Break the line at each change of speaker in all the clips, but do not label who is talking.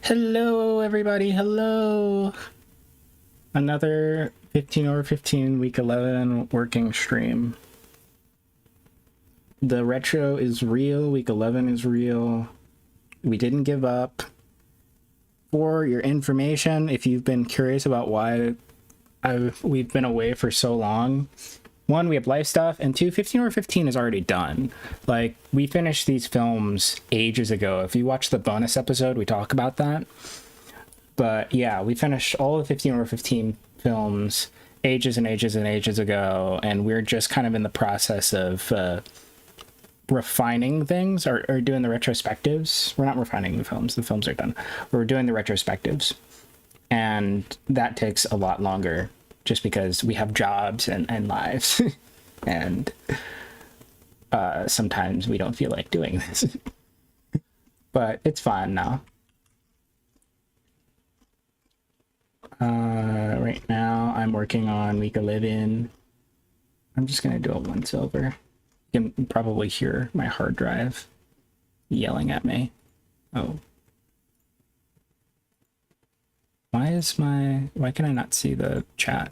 Hello, everybody. Hello. Another 15 over 15 week 11 working stream. The retro is real. Week 11 is real. We didn't give up. For your information, if you've been curious about why we've been away for so long, one, we have life stuff, and two, 15 over 15 is already done. Like, we finished these films ages ago. If you watch the bonus episode, we talk about that. But yeah, we finished all of 15 over 15 films ages and ages and ages ago, and we're just kind of in the process of refining things or doing the retrospectives. We're not refining the films are done. We're doing the retrospectives, and that takes a lot longer just because we have jobs and lives and sometimes we don't feel like doing this. But it's fun now. Right now I'm working on week 11. I'm just gonna do a 1 silver. You can probably hear my hard drive yelling at me. Oh. Why can I not see the chat?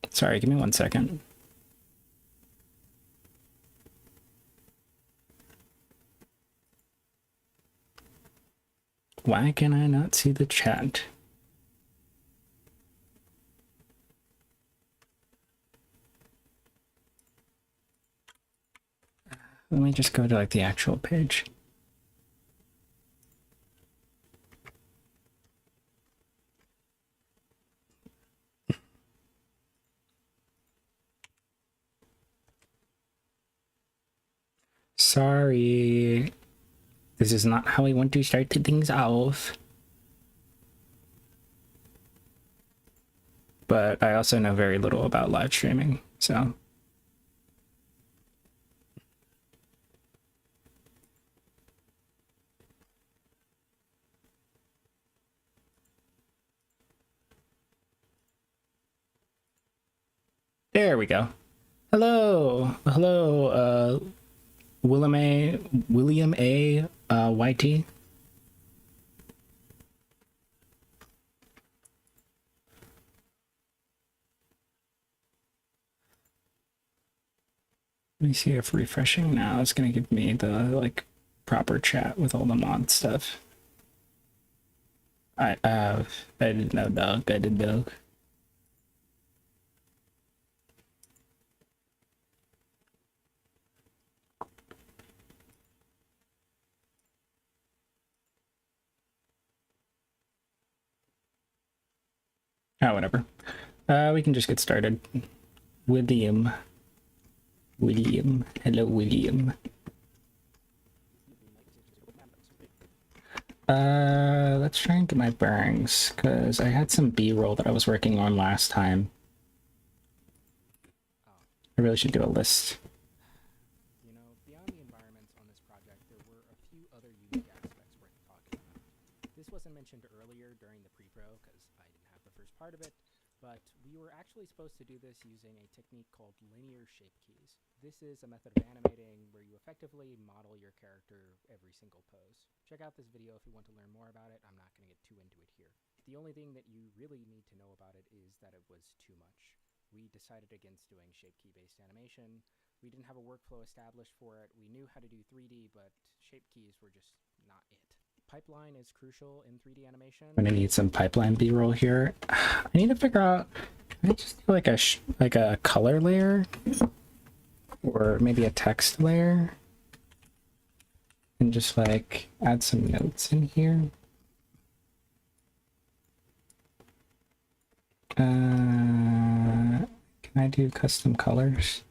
Sorry, give me 1 second. Why can I not see the chat? Let me just go to like the actual page. Sorry. This is not how we want to start things off. But I also know very little about live streaming, so. There we go. Hello, William A. YT. Let me see if refreshing now is going to give me the like proper chat with all the mod stuff. I didn't know, dog. I didn't know. Oh, whatever. We can just get started. William. Hello, William. Let's try and get my bearings, because I had some B-roll that I was working on last time. I really should do a list.
You know, beyond the environments on this project, there were a few other unique aspects worth talking about. This wasn't mentioned earlier during the pre-pro, because I didn't have the first part of it, but we were actually supposed to do this using a technique called linear shape keys. This is a method of animating where you effectively model your character every single pose. Check out this video if you want to learn more about it. I'm not going to get too into it here. The only thing that you really need to know about it is that it was too much. We decided against doing shape key based animation. We didn't have a workflow established for it. We knew how to do 3D, but shape keys were just not it. Pipeline is crucial in 3D animation.
I'm gonna need some pipeline B-roll here. I need to figure out, can I just do like a color layer? Or maybe a text layer? And just like add some notes in here. Can I do custom colors?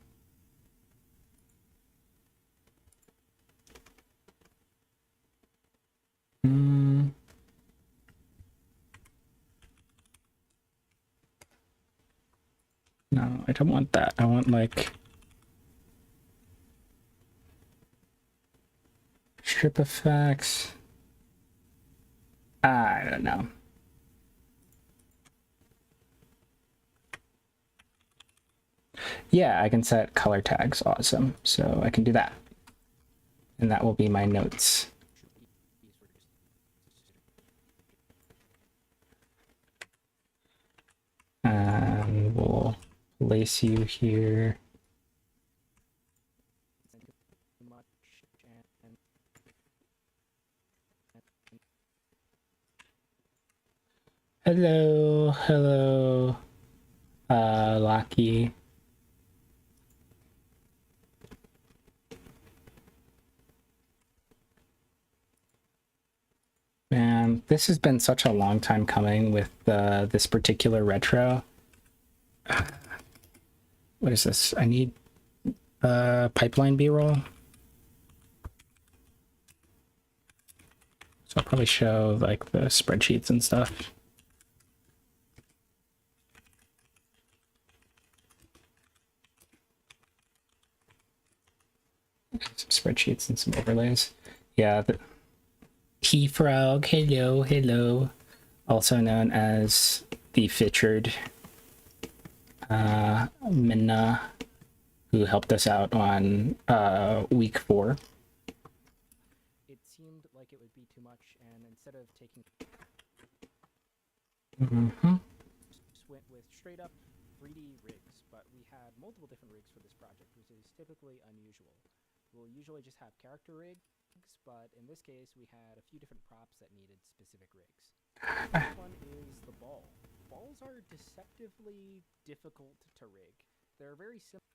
No, I don't want that. I want like strip effects. I don't know. Yeah, I can set color tags. Awesome. So I can do that. And that will be my notes. And we'll place you here.
Too much and
Hello, hello, Lucky. Man, this has been such a long time coming with this particular retro. What is this? I need pipeline B-roll. So I'll probably show like the spreadsheets and stuff. Some spreadsheets and some overlays. Yeah, the T-Frog, hello, hello. Also known as the featured Minna, who helped us out on week 4.
it seemed like it would be too much, and instead of taking just went with straight up 3D rigs, but we had multiple different rigs for this project, which is typically unusual. We'll usually just have character rigs, but in this case we had a few different props that needed specific rigs. This one is the ball. Balls are deceptively difficult to rig. They're very simple.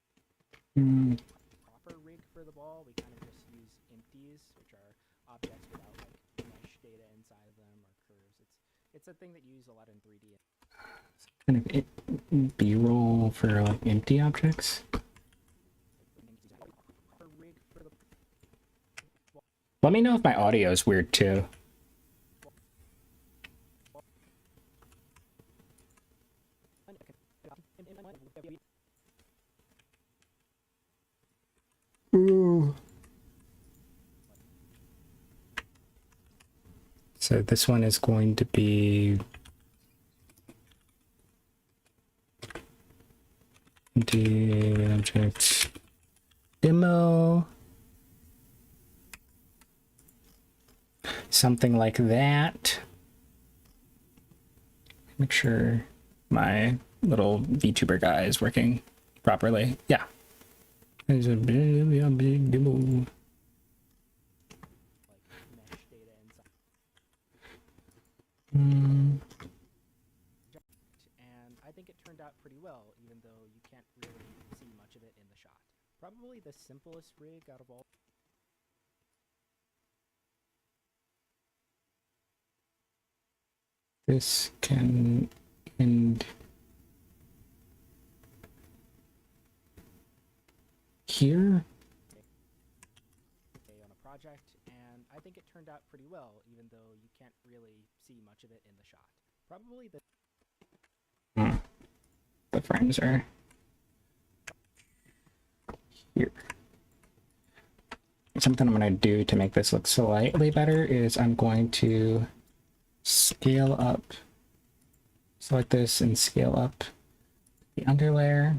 Proper rig for the ball, we kind of just use empties, which are objects without like mesh data inside of them or curves. It's a thing that you use a lot in 3D.
Kind of B-roll for like empty objects. Let me know if my audio is weird too. Ooh. So this one is going to be empty object demo. Something like that. Make sure my little VTuber guy is working properly. Yeah. There's a big demo.
And I think it turned out pretty well, even though you can't really see much of it in the shot. Probably the simplest rig out of all.
This can end here.
On a project, and I think it turned out pretty well, even though you can't really see much of it in the shot. Probably the
The frames are here. Something I'm going to do to make this look slightly better is I'm going to scale up, select this and scale up the underlayer,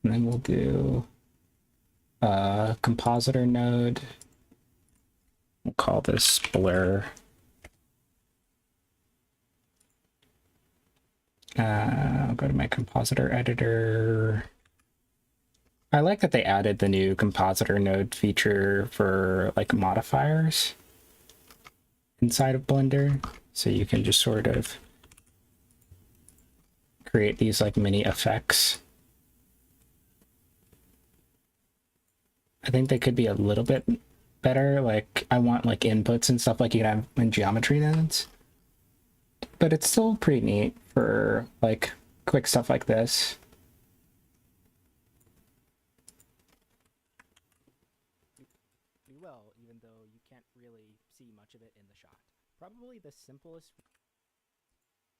and then we'll do a compositor node. We'll call this blur. I'll go to my compositor editor. I like that they added the new compositor node feature for like modifiers inside of Blender. So you can just sort of create these like mini effects. I think they could be a little bit better. Like I want like inputs and stuff like you can have in geometry nodes. But it's still pretty neat for like quick stuff like this.
pretty well, even though you can't really see much of it in the shot. Probably the simplest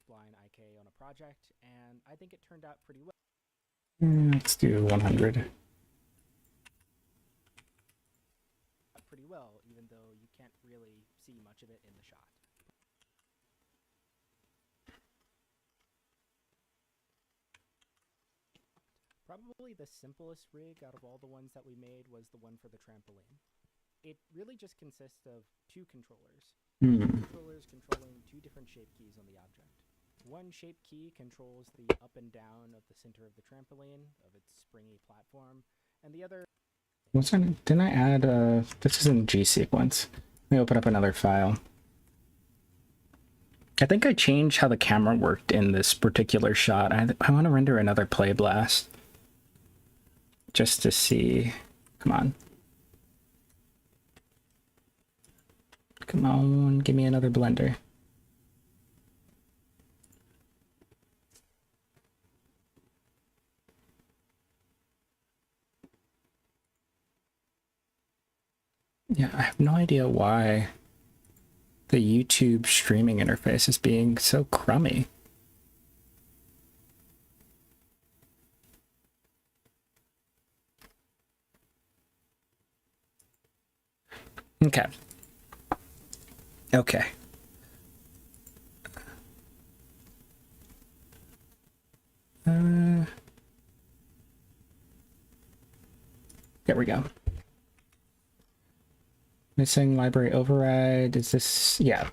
line IK on a project, and I think it turned out pretty well.
Let's do 100.
Pretty well, even though you can't really see much of it in the shot. Probably the simplest rig out of all the ones that we made was the one for the trampoline. It really just consists of 2 controllers. Controllers controlling 2 different shape keys on the object. One shape key controls the up and down of the center of the trampoline, of its springy platform, and the other...
Didn't I add, this isn't G sequence. Let me open up another file. I think I changed how the camera worked in this particular shot. I want to render another play blast. Just to see. Come on. Come on, give me another blender. Yeah, I have no idea why the YouTube streaming interface is being so crummy. Okay. Okay. There we go. Missing library override. Is this? Yeah.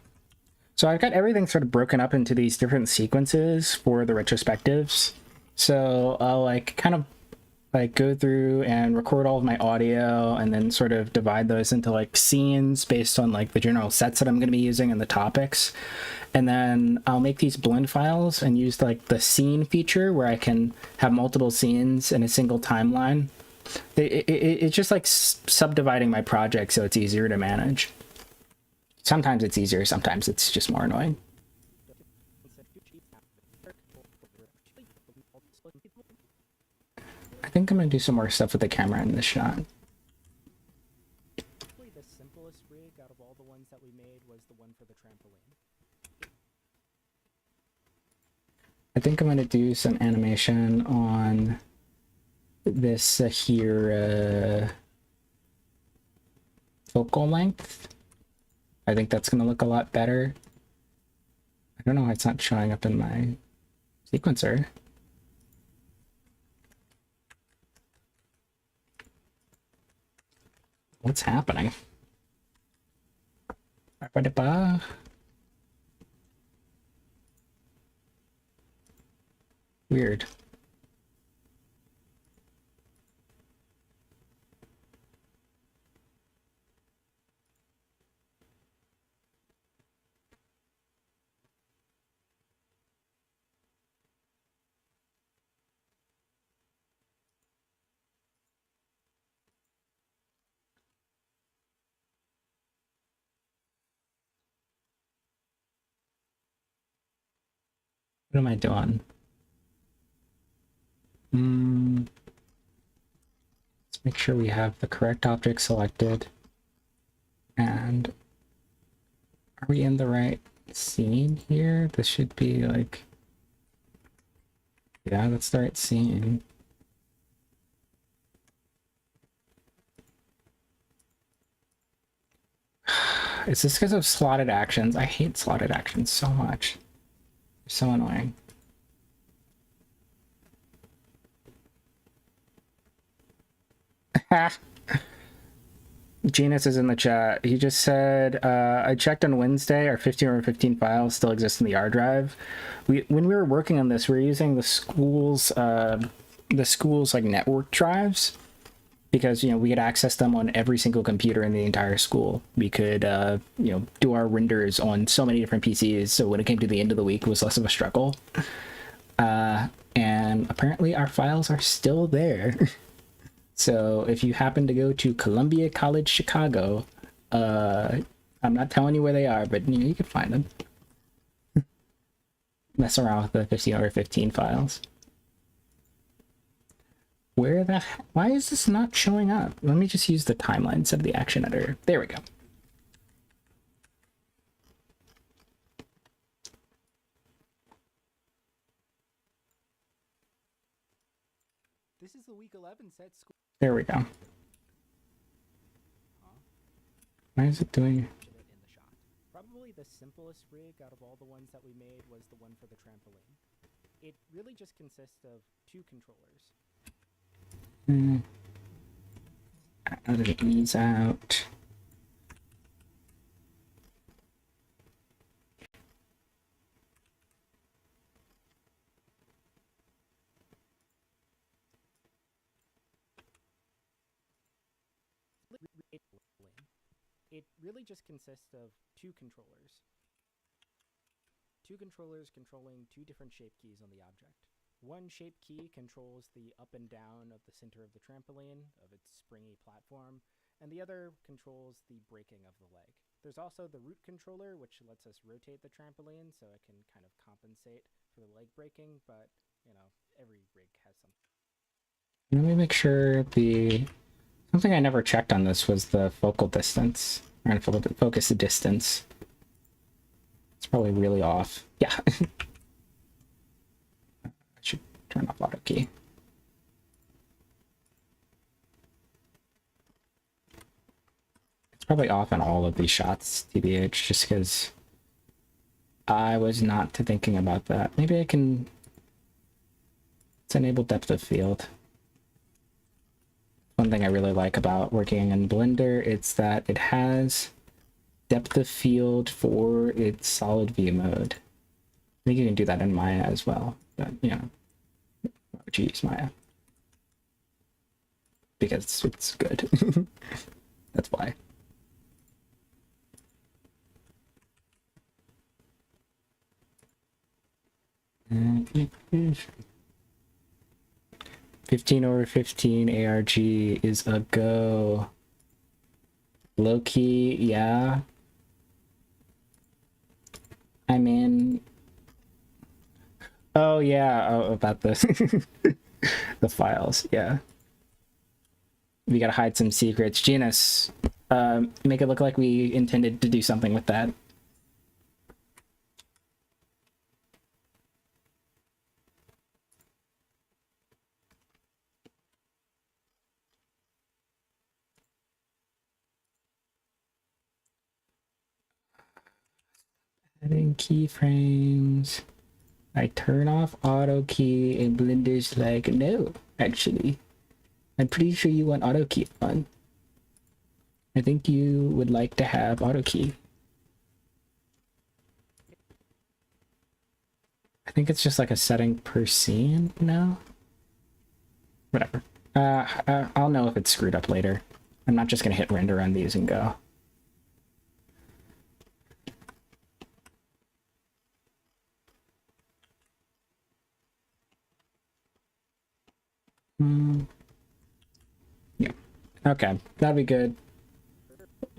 So I've got everything sort of broken up into these different sequences for the retrospectives. So I'll like kind of like go through and record all of my audio and then sort of divide those into like scenes based on like the general sets that I'm going to be using and the topics. And then I'll make these blend files and use like the scene feature where I can have multiple scenes in a single timeline. It's just like subdividing my project so it's easier to manage. Sometimes it's easier, sometimes it's just more annoying. I think I'm gonna do some more stuff with the camera in this shot.
The simplest rig out of all the ones that we made was the one for the trampoline.
I think I'm gonna do some animation on this here focal length. I think that's gonna look a lot better. I don't know why it's not showing up in my sequencer. What's happening? Weird. What am I doing? Let's make sure we have the correct object selected. And are we in the right scene here? This should be like, yeah, that's the right scene. Is this because of slotted actions? I hate slotted actions so much. They're so annoying. Genus is in the chat. He just said, I checked on Wednesday, our 15/15 files still exist in the R drive. When we were working on this, we were using the school's like network drives because, you know, we could access them on every single computer in the entire school. We could, you know, do our renders on so many different PCs. So when it came to the end of the week, it was less of a struggle. And apparently our files are still there. So if you happen to go to Columbia College Chicago, I'm not telling you where they are, but you know, you can find them. Mess around with the 15/15 files. Why is this not showing up? Let me just use the timeline instead of the action editor. There we go.
This is the week 11 set school.
There we go. Why is it doing?
In the shot. Probably the simplest rig out of all the ones that we made was the one for the trampoline. It really just consists of 2 controllers.
How did it ease out?
it really just consists of two controllers. Two controllers controlling two different shape keys on the object. One shape key controls the up and down of the center of the trampoline, of its springy platform, and the other controls the braking of the leg. There's also the root controller, which lets us rotate the trampoline so it can kind of compensate for the leg braking, but, you know, every rig has something.
Let me make sure the... Something I never checked on this was the focal distance. Or focus distance. It's probably really off. Yeah. I should turn off auto key. It's probably off in all of these shots, TBH, just because I was not thinking about that. Maybe I can... Let's enable depth of field. One thing I really like about working in Blender, it's that it has depth of field for its solid view mode. I think you can do that in Maya as well, but you know, why would you use Maya? Because it's good. That's why. Mm-hmm. 15/15 ARG is a go. Low key, yeah. I'm in. Oh yeah, oh, about this. The files, yeah. We gotta hide some secrets. Genus, make it look like we intended to do something with that. Adding keyframes. I turn off auto key and Blender's like, no, actually. I'm pretty sure you want auto key on. I think you would like to have auto key. I think it's just like a setting per scene now. Whatever. I'll know if it's screwed up later. I'm not just gonna hit render on these and go. Yeah. Okay, that'd be good.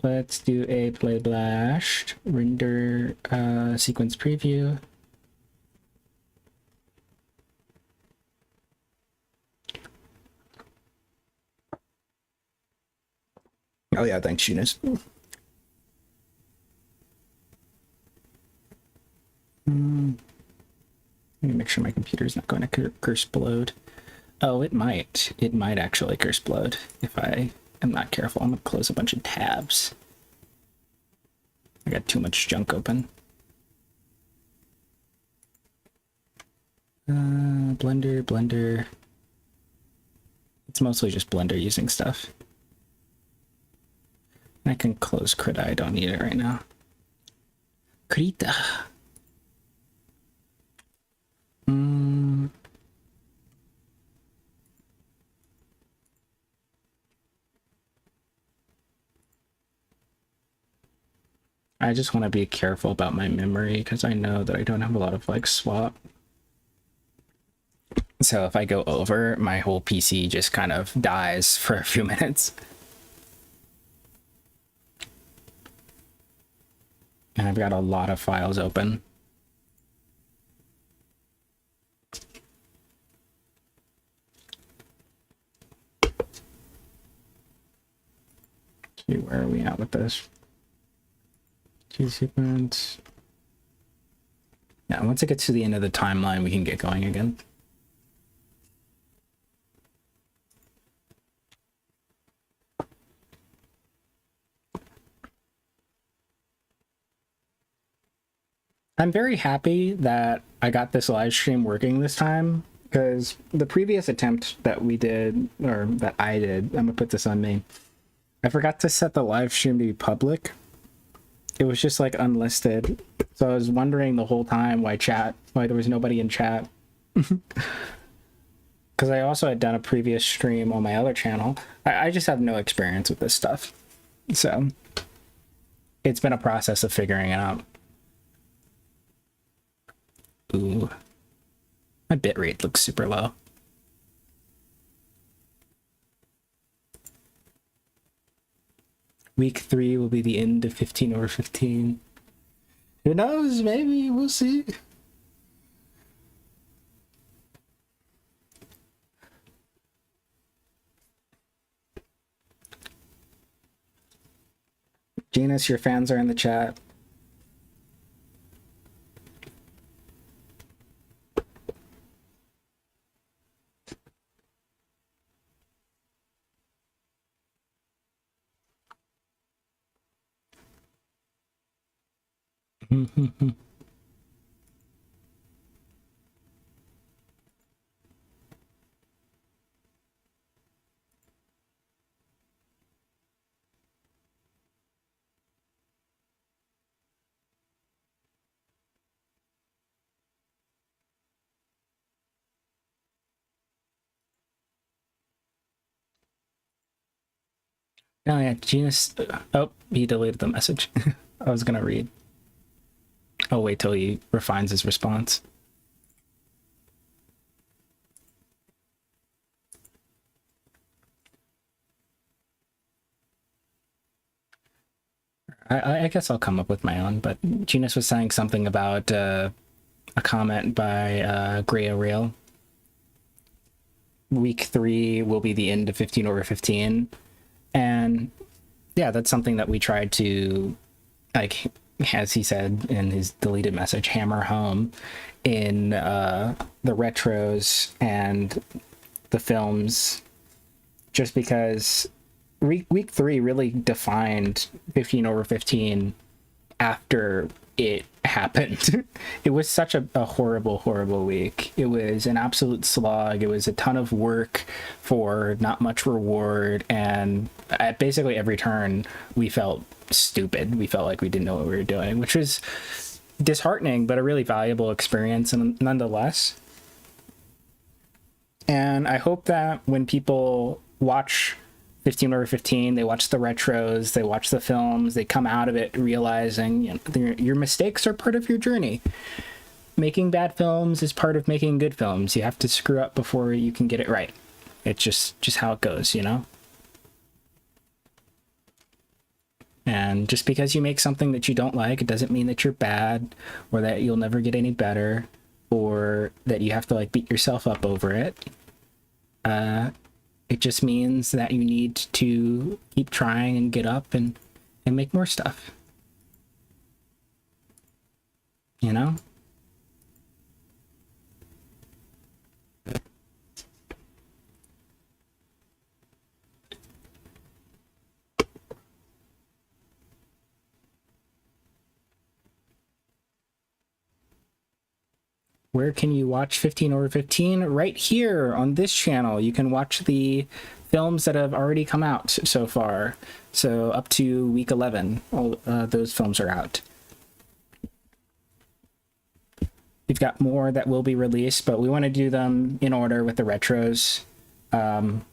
Let's do a play blast, render sequence preview. Oh yeah, thanks, Eunice. Let me make sure my computer's not going to curse explode. Oh, it might. It might actually curse explode if I am not careful. I'm gonna close a bunch of tabs. I got too much junk open. Blender. It's mostly just Blender using stuff. I can close Krita. I don't need it right now. Krita. I just want to be careful about my memory because I know that I don't have a lot of like swap. So if I go over, my whole PC just kind of dies for a few minutes. And I've got a lot of files open. Okay, where are we at with this? Sequence. Yeah, once it gets to the end of the timeline, we can get going again. I'm very happy that I got this live stream working this time, because the previous attempt that we did, or that I did, I'm gonna put this on me, I forgot to set the live stream to be public. It was just like unlisted, so I was wondering the whole time why there was nobody in chat. Because I also had done a previous stream on my other channel. I just have no experience with this stuff, so it's been a process of figuring it out. Ooh, my bitrate looks super low. Week 3 will be the end of 15/15. Who knows? Maybe we'll see. Genus, your fans are in the chat. Oh yeah, Genus. Oh, he deleted the message. I was gonna read. I'll wait till he refines his response. I guess I'll come up with my own, but Genus was saying something about a comment by Gray O'Real. Week 3 will be the end of 15/15. And yeah, that's something that we tried to, like, as he said in his deleted message, hammer home in the retros and the films, just because week 3 really defined 15/15 after it happened. It was such a horrible week. It was an absolute slog. It was a ton of work for not much reward, and at basically every turn we felt stupid. We felt like we didn't know what we were doing, which was disheartening, but a really valuable experience and nonetheless. And I hope that when people watch 15/15, they watch the retros, they watch the films, they come out of it realizing, you know, your mistakes are part of your journey. Making bad films is part of making good films. You have to screw up before you can get it right. It's just how it goes, you know? And just because you make something that you don't like, it doesn't mean that you're bad, or that you'll never get any better, or that you have to like beat yourself up over it. It just means that you need to keep trying and get up and make more stuff. You know? Where can you watch 15/15? Right here on this channel. You can watch the films that have already come out so far. So up to week 11, all those films are out. We've got more that will be released, but we want to do them in order with the retros, and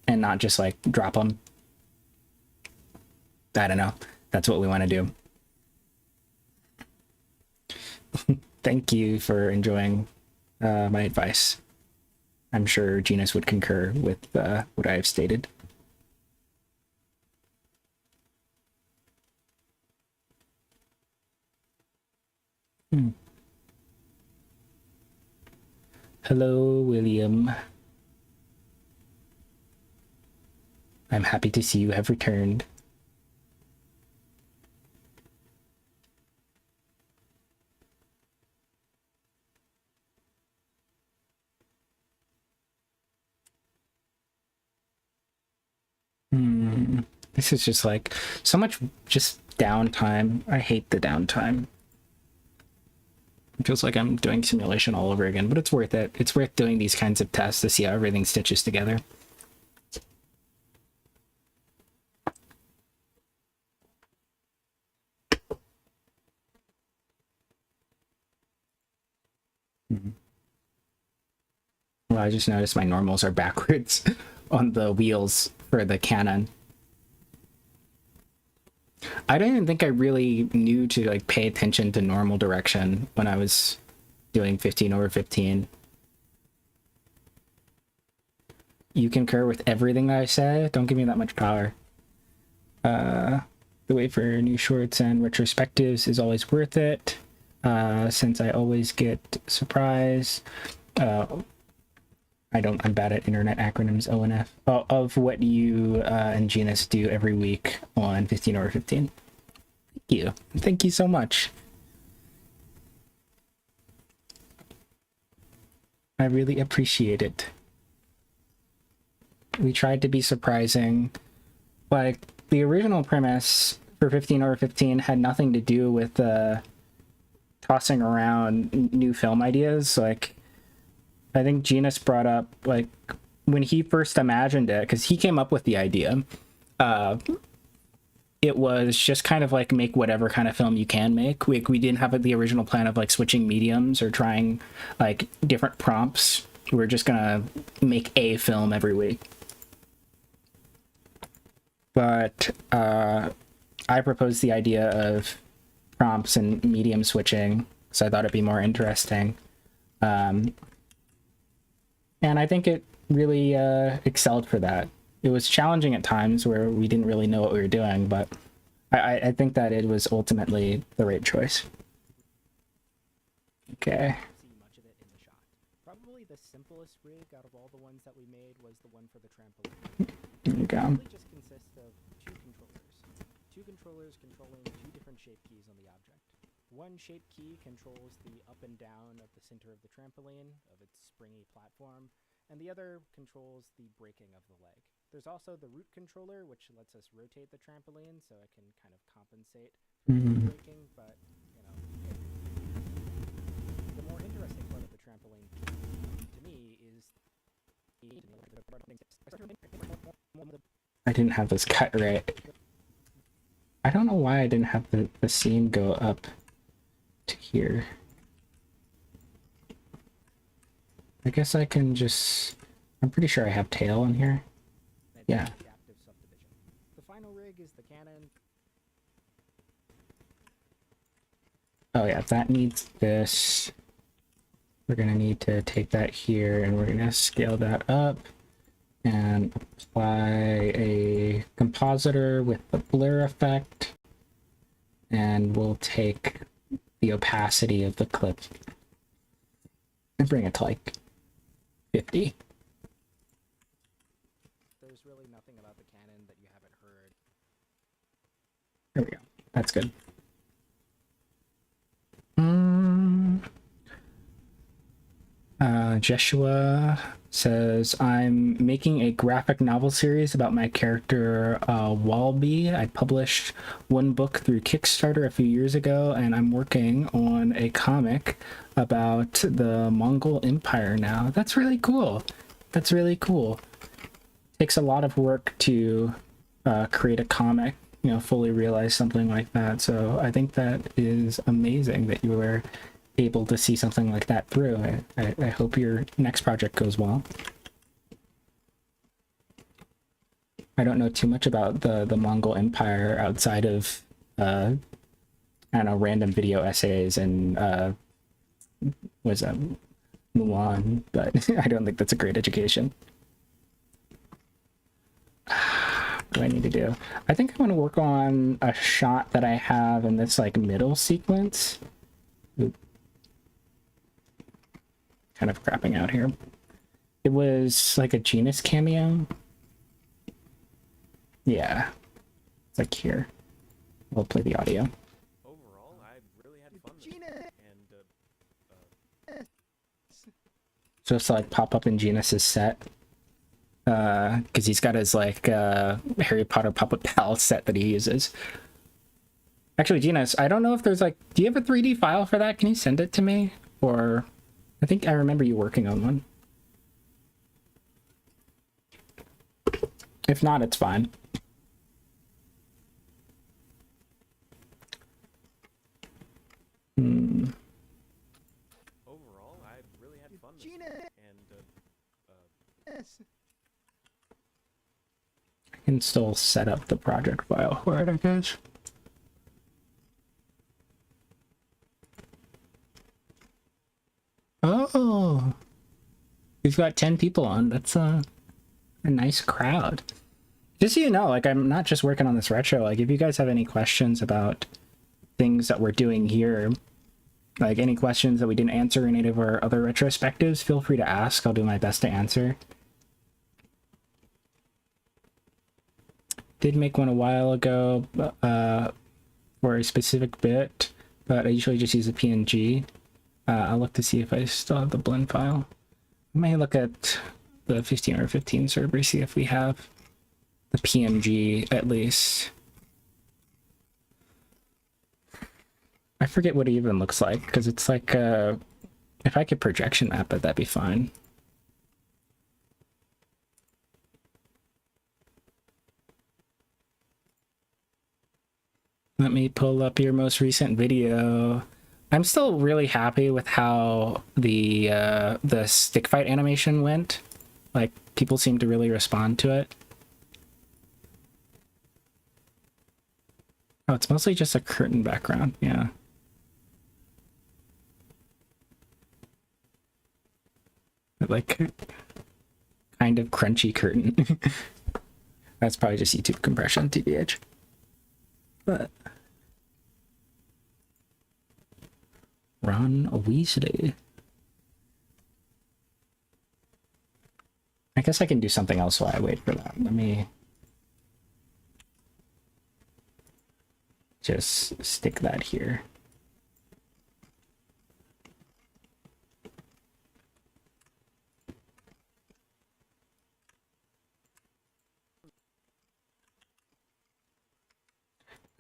not just like drop them. I don't know. That's what we want to do. Thank you for enjoying my advice. I'm sure Genus would concur with what I have stated. Hello, William. I'm happy to see you have returned. This is just like so much just downtime. I hate the downtime. It feels like I'm doing simulation all over again, but it's worth it. It's worth doing these kinds of tests to see how everything stitches together. Well, I just noticed my normals are backwards on the wheels for the Canon. I don't even think I really knew to like pay attention to normal direction when I was doing 15/15. You concur with everything that I say? Don't give me that much power. The wait for new shorts and retrospectives is always worth it, since I always get surprised. I'm bad at internet acronyms, ONF, of what you and Genus do every week on 15/15. Thank you. Thank you so much. I really appreciate it. We tried to be surprising. Like, the original premise for 15/15 had nothing to do with tossing around new film ideas. Like, I think Genus brought up, like, when he first imagined it, because he came up with the idea, it was just kind of like make whatever kind of film you can make. We didn't have the original plan of like switching mediums or trying like different prompts. We were just gonna make a film every week. But I proposed the idea of prompts and medium switching, so I thought it'd be more interesting. And I think it really excelled for that. It was challenging at times where we didn't really know what we were doing, but I think that it was ultimately the right choice. Okay.
See much of it in the shot. Probably the simplest rig out of all the ones that we made was the one for the trampoline.
There you
It
go.
really just consists of two controllers. Two controllers controlling two different shape keys on the object. One shape key controls the up and down of the center of the trampoline, of its springy platform, and the other controls the braking of the leg. There's also the root controller, which lets us rotate the trampoline so it can kind of compensate for the braking, but, you know, the more interesting part of the trampoline to me is
I didn't have this cut right. I don't know why I didn't have the scene go up to here. I guess I can just... I'm pretty sure I have tail in here. Yeah.
adaptive subdivision. The final rig is the cannon.
Oh yeah, that needs this. We're gonna need to take that here and we're gonna scale that up and apply a compositor with the blur effect. And we'll take the opacity of the clip and bring it to like 50.
There's really nothing about the cannon that you haven't heard.
There we go. That's good. Jeshua says, I'm making a graphic novel series about my character Walby. I published one book through Kickstarter a few years ago, and I'm working on a comic about the Mongol Empire now. That's really cool. That's really cool. Takes a lot of work to create a comic, you know, fully realize something like that. So I think that is amazing that you were able to see something like that through. I hope your next project goes well. I don't know too much about the Mongol Empire outside of I don't know, random video essays and what's that, Mulan, but I don't think that's a great education. What do I need to do? I think I want to work on a shot that I have in this like middle sequence. Oop. Kind of crapping out here. It was like a Genus cameo. Yeah. It's like here. We'll play the audio.
Overall, I really had fun with it. And
So it's to like pop up in Genus's set. Because he's got his like Harry Potter Puppet Pal set that he uses. Actually, Genus, I don't know if there's like, do you have a 3D file for that? Can you send it to me? Or I think I remember you working on one. If not, it's fine.
overall, I really had fun with
Gina!
it. And
Yes.
I can still set up the project file for it, I guess. We've got 10 people on. That's a nice crowd. Just so you know, like, I'm not just working on this retro. Like, if you guys have any questions about things that we're doing here, like any questions that we didn't answer in any of our other retrospectives, feel free to ask. I'll do my best to answer. Did make one a while ago for a specific bit, but I usually just use a PNG. I'll look to see if I still have the blend file. I may look at the 15 or 15 server, see if we have the PNG at least. I forget what it even looks like, because it's like, if I could projection map it, that'd be fine. Let me pull up your most recent video. I'm still really happy with how the stick fight animation went. Like, people seem to really respond to it. Oh, it's mostly just a curtain background, yeah. Like, kind of crunchy curtain. That's probably just YouTube compression, TBH. But Ron Weasley. I guess I can do something else while I wait for that. Let me just stick that here.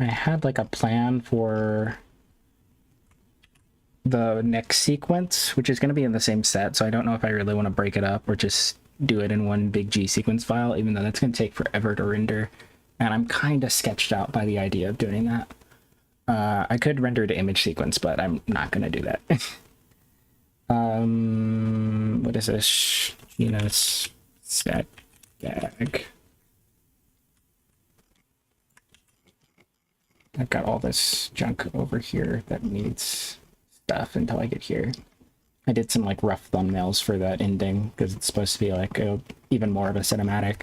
I had like a plan for the next sequence, which is going to be in the same set, so I don't know if I really want to break it up or just do it in one big G sequence file, even though that's going to take forever to render, and I'm kind of sketched out by the idea of doing that. I could render to image sequence, but I'm not going to do that. What is this? Stat gag. I've got all this junk over here that needs stuff until I get here. I did some like rough thumbnails for that ending because it's supposed to be like even more of a cinematic.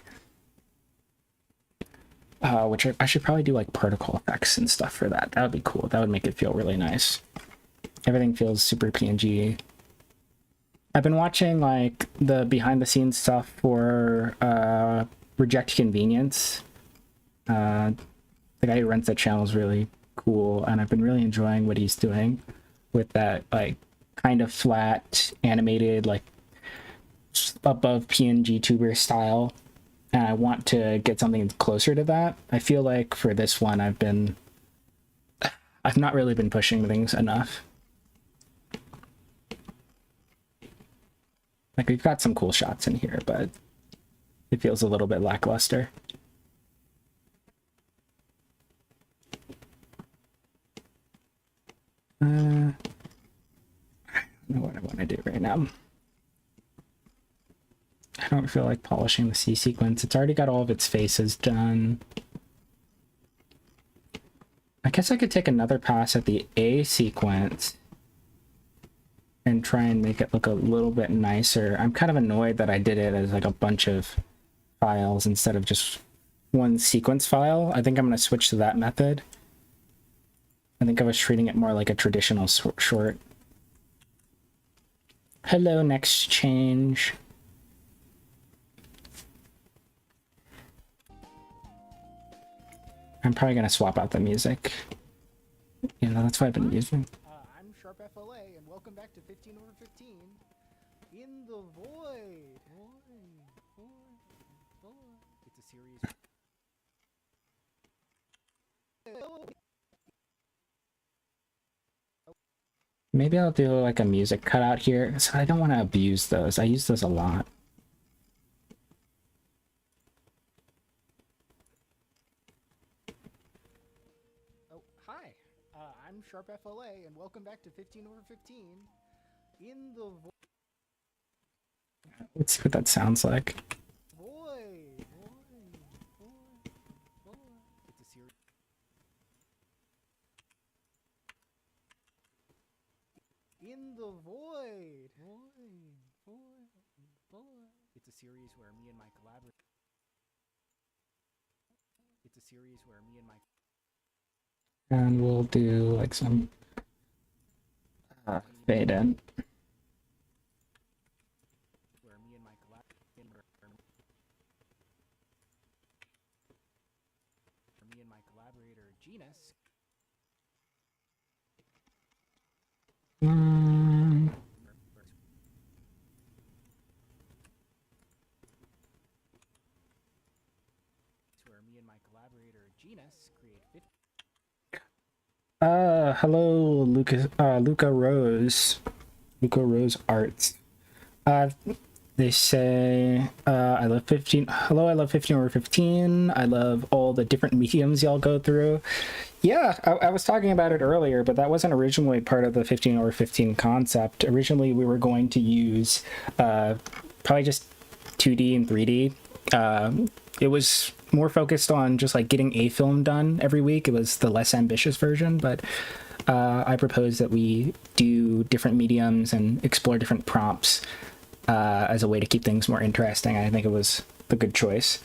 Which I should probably do like particle effects and stuff for that. That would be cool. That would make it feel really nice. Everything feels super PNG. I've been watching like the behind the scenes stuff for Reject Convenience. The guy who runs that channel is really cool, and I've been really enjoying what he's doing with that like kind of flat animated like above PNG tuber style, and I want to get something closer to that. I feel like for this one I've not really been pushing things enough. Like, we've got some cool shots in here, but it feels a little bit lackluster. I don't know what I want to do right now. I don't feel like polishing the C sequence. It's already got all of its faces done. I guess I could take another pass at the A sequence and try and make it look a little bit nicer. I'm kind of annoyed that I did it as like a bunch of files instead of just one sequence file. I think I'm going to switch to that method. I think I was treating it more like a traditional short. Hello, next change. I'm probably going to swap out the music. You know, that's what I've been using.
I'm Sharp FLA, and welcome back to 15 over 15. In the Void. It's a series.
Maybe I'll do like a music cutout here. So I don't want to abuse those. I use those a lot.
Oh, hi. I'm Sharp FLA, and welcome back to 15 over 15. In the Void.
Let's see what that sounds like.
It's a series. In the Void. series where me and my collaborator. It's a series where me and my.
And we'll do like some fade in.
Where me and my collaborator Genus. Where me and my collaborator Genus create 50.
Hello, Luca Rose Arts. They say, I love 15. Hello, I love 15 over 15. I love all the different mediums y'all go through. Yeah, I was talking about it earlier, but that wasn't originally part of the 15 over 15 concept. Originally, we were going to use probably just 2D and 3D. It was more focused on just like getting a film done every week. It was the less ambitious version, but I propose that we do different mediums and explore different prompts as a way to keep things more interesting. I think it was the good choice.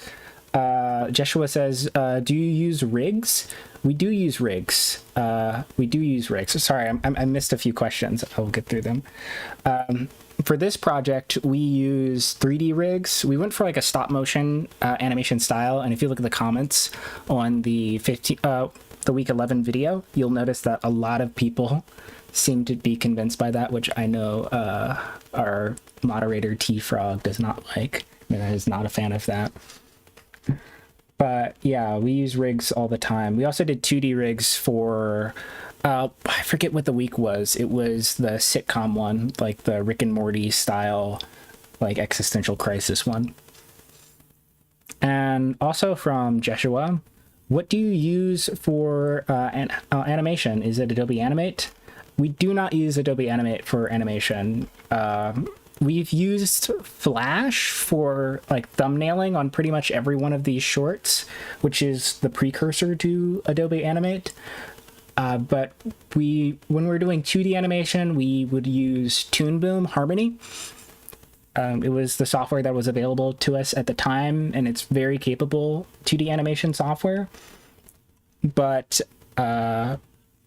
Jeshua says, do you use rigs? We do use rigs. Sorry, I missed a few questions. I'll get through them. For this project, we use 3D rigs. We went for like a stop motion animation style. And if you look at the comments on the week 11 video, you'll notice that a lot of people seem to be convinced by that, which I know our moderator T-Frog does not like. I mean, is not a fan of that. But yeah, we use rigs all the time. We also did 2D rigs for, I forget what the week was. It was the sitcom one, like the Rick and Morty style, like existential crisis one. And also from Jeshua, what do you use for animation? Is it Adobe Animate? We do not use Adobe Animate for animation. We've used Flash for like thumbnailing on pretty much every one of these shorts, which is the precursor to Adobe Animate. But when we're doing 2D animation, we would use Toon Boom Harmony. It was the software that was available to us at the time, and it's very capable 2D animation software. But like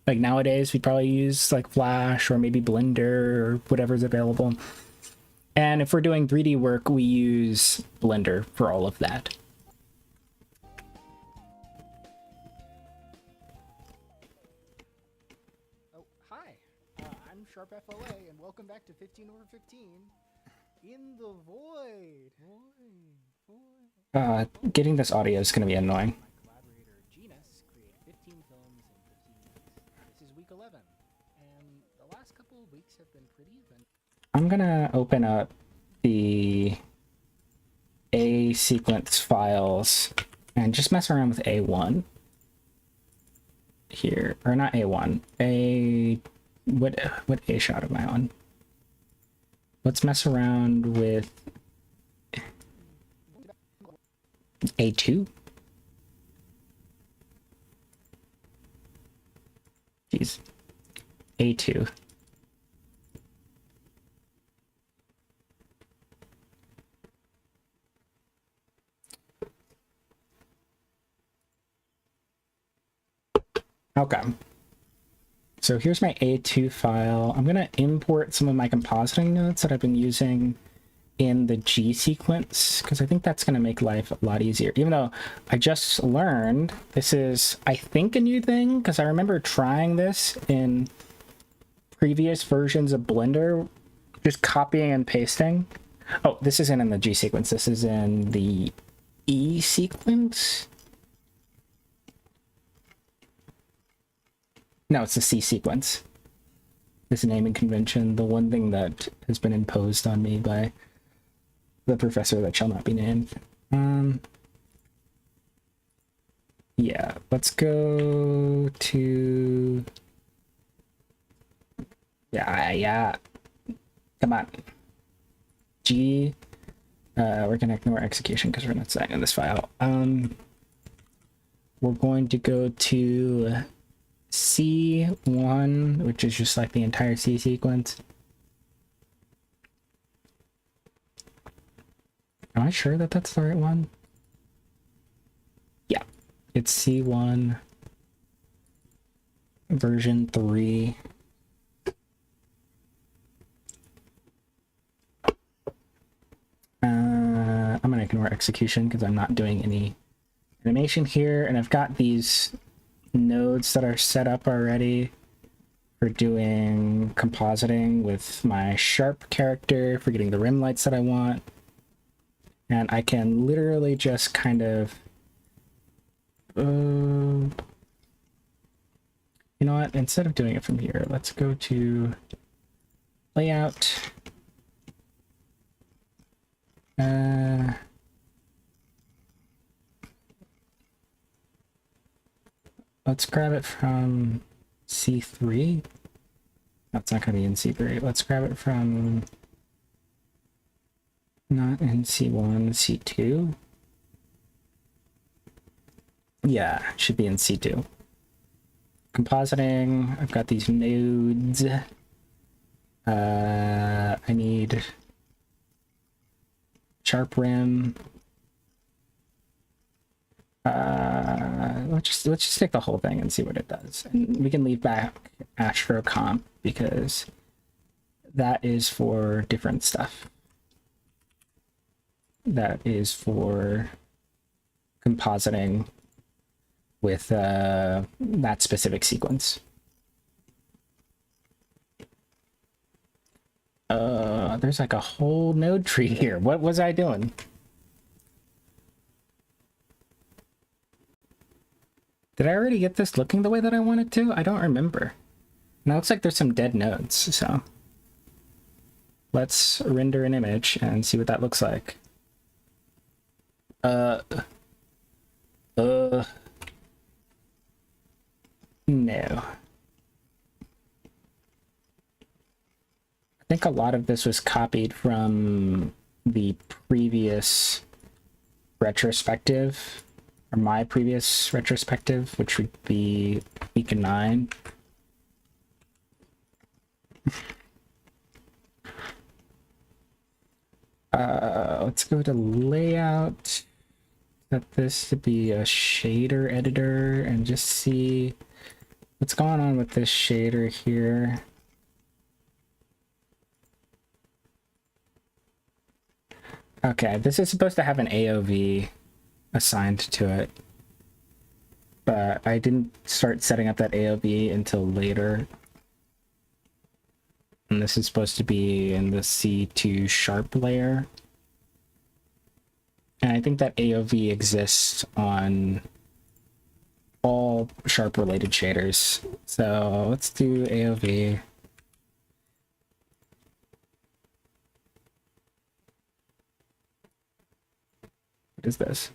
nowadays, we probably use like Flash or maybe Blender or whatever's available. And if we're doing 3D work, we use Blender for all of that.
Oh, hi. I'm Sharp FLA, and welcome back to 15 over 15 in the void.
Getting this audio is going to be annoying.
My collaborator Genus created 15 films in 15 weeks. This is week 11, and the last couple of weeks have been pretty eventful.
I'm gonna open up the A sequence files and just mess around with A1 here, or not A1, what A shot am I on? Let's mess around with A2. Jeez, A2. Okay, so here's my A2 file. I'm gonna import some of my compositing notes that I've been using in the G sequence, because I think that's gonna make life a lot easier. Even though I just learned this is, I think, a new thing, because I remember trying this in previous versions of Blender, just copying and pasting. Oh, this isn't in the G sequence, this is in the E sequence. No, it's the C sequence. This naming convention, the one thing that has been imposed on me by the professor that shall not be named. Yeah, let's go to... Yeah. Come on. G. We're gonna ignore execution because we're not setting this file. We're going to go to C1, which is just like the entire C sequence. Am I sure that that's the right one? Yeah, it's C1 version 3. I'm gonna ignore execution because I'm not doing any animation here, and I've got these nodes that are set up already for doing compositing with my sharp character for getting the rim lights that I want. And I can literally just kind of you know what, instead of doing it from here, let's go to layout. Let's grab it from C3. That's not going to be in C3. Let's grab it from not in C1, C2. Yeah, it should be in C2. Compositing, I've got these nodes. I need sharp rim. Let's just take the whole thing and see what it does. And we can leave back Astro Comp because that is for different stuff. That is for compositing with that specific sequence. There's like a whole node tree here. What was I doing? Did I already get this looking the way that I wanted to? I don't remember. Now it looks like there's some dead nodes, so let's render an image and see what that looks like. No. I think a lot of this was copied from the previous retrospective, or my previous retrospective, which would be week 9. Let's go to layout, set this to be a shader editor, and just see what's going on with this shader here. Okay, this is supposed to have an AOV assigned to it, but I didn't start setting up that AOV until later. And this is supposed to be in the C2 sharp layer. And I think that AOV exists on all sharp related shaders. So let's do AOV. What is this?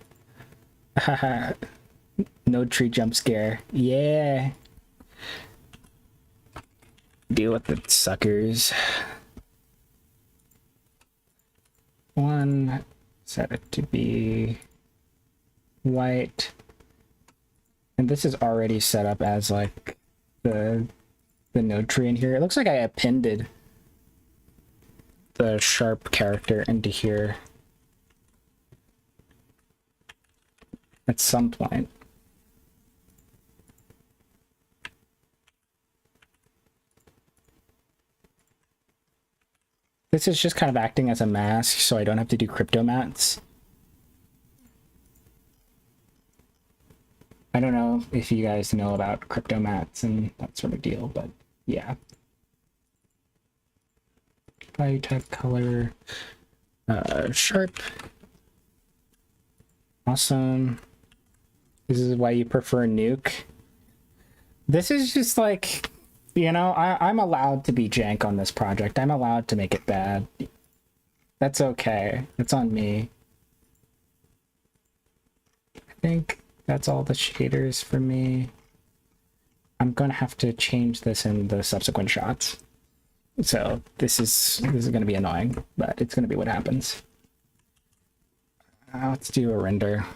Haha. Node tree jump scare. Yeah. Deal with the suckers. One, set it to be white. And this is already set up as like the node tree in here. It looks like I appended the sharp character into here at some point. This is just kind of acting as a mask, so I don't have to do crypto mats. I don't know if you guys know about crypto mats and that sort of deal, but yeah. Value type color, sharp. Awesome. This is why you prefer Nuke. This is just like, you know, I'm allowed to be jank on this project. I'm allowed to make it bad. That's okay. It's on me. I think that's all the shaders for me. I'm gonna have to change this in the subsequent shots. So this is gonna be annoying, but it's gonna be what happens. Let's do a render.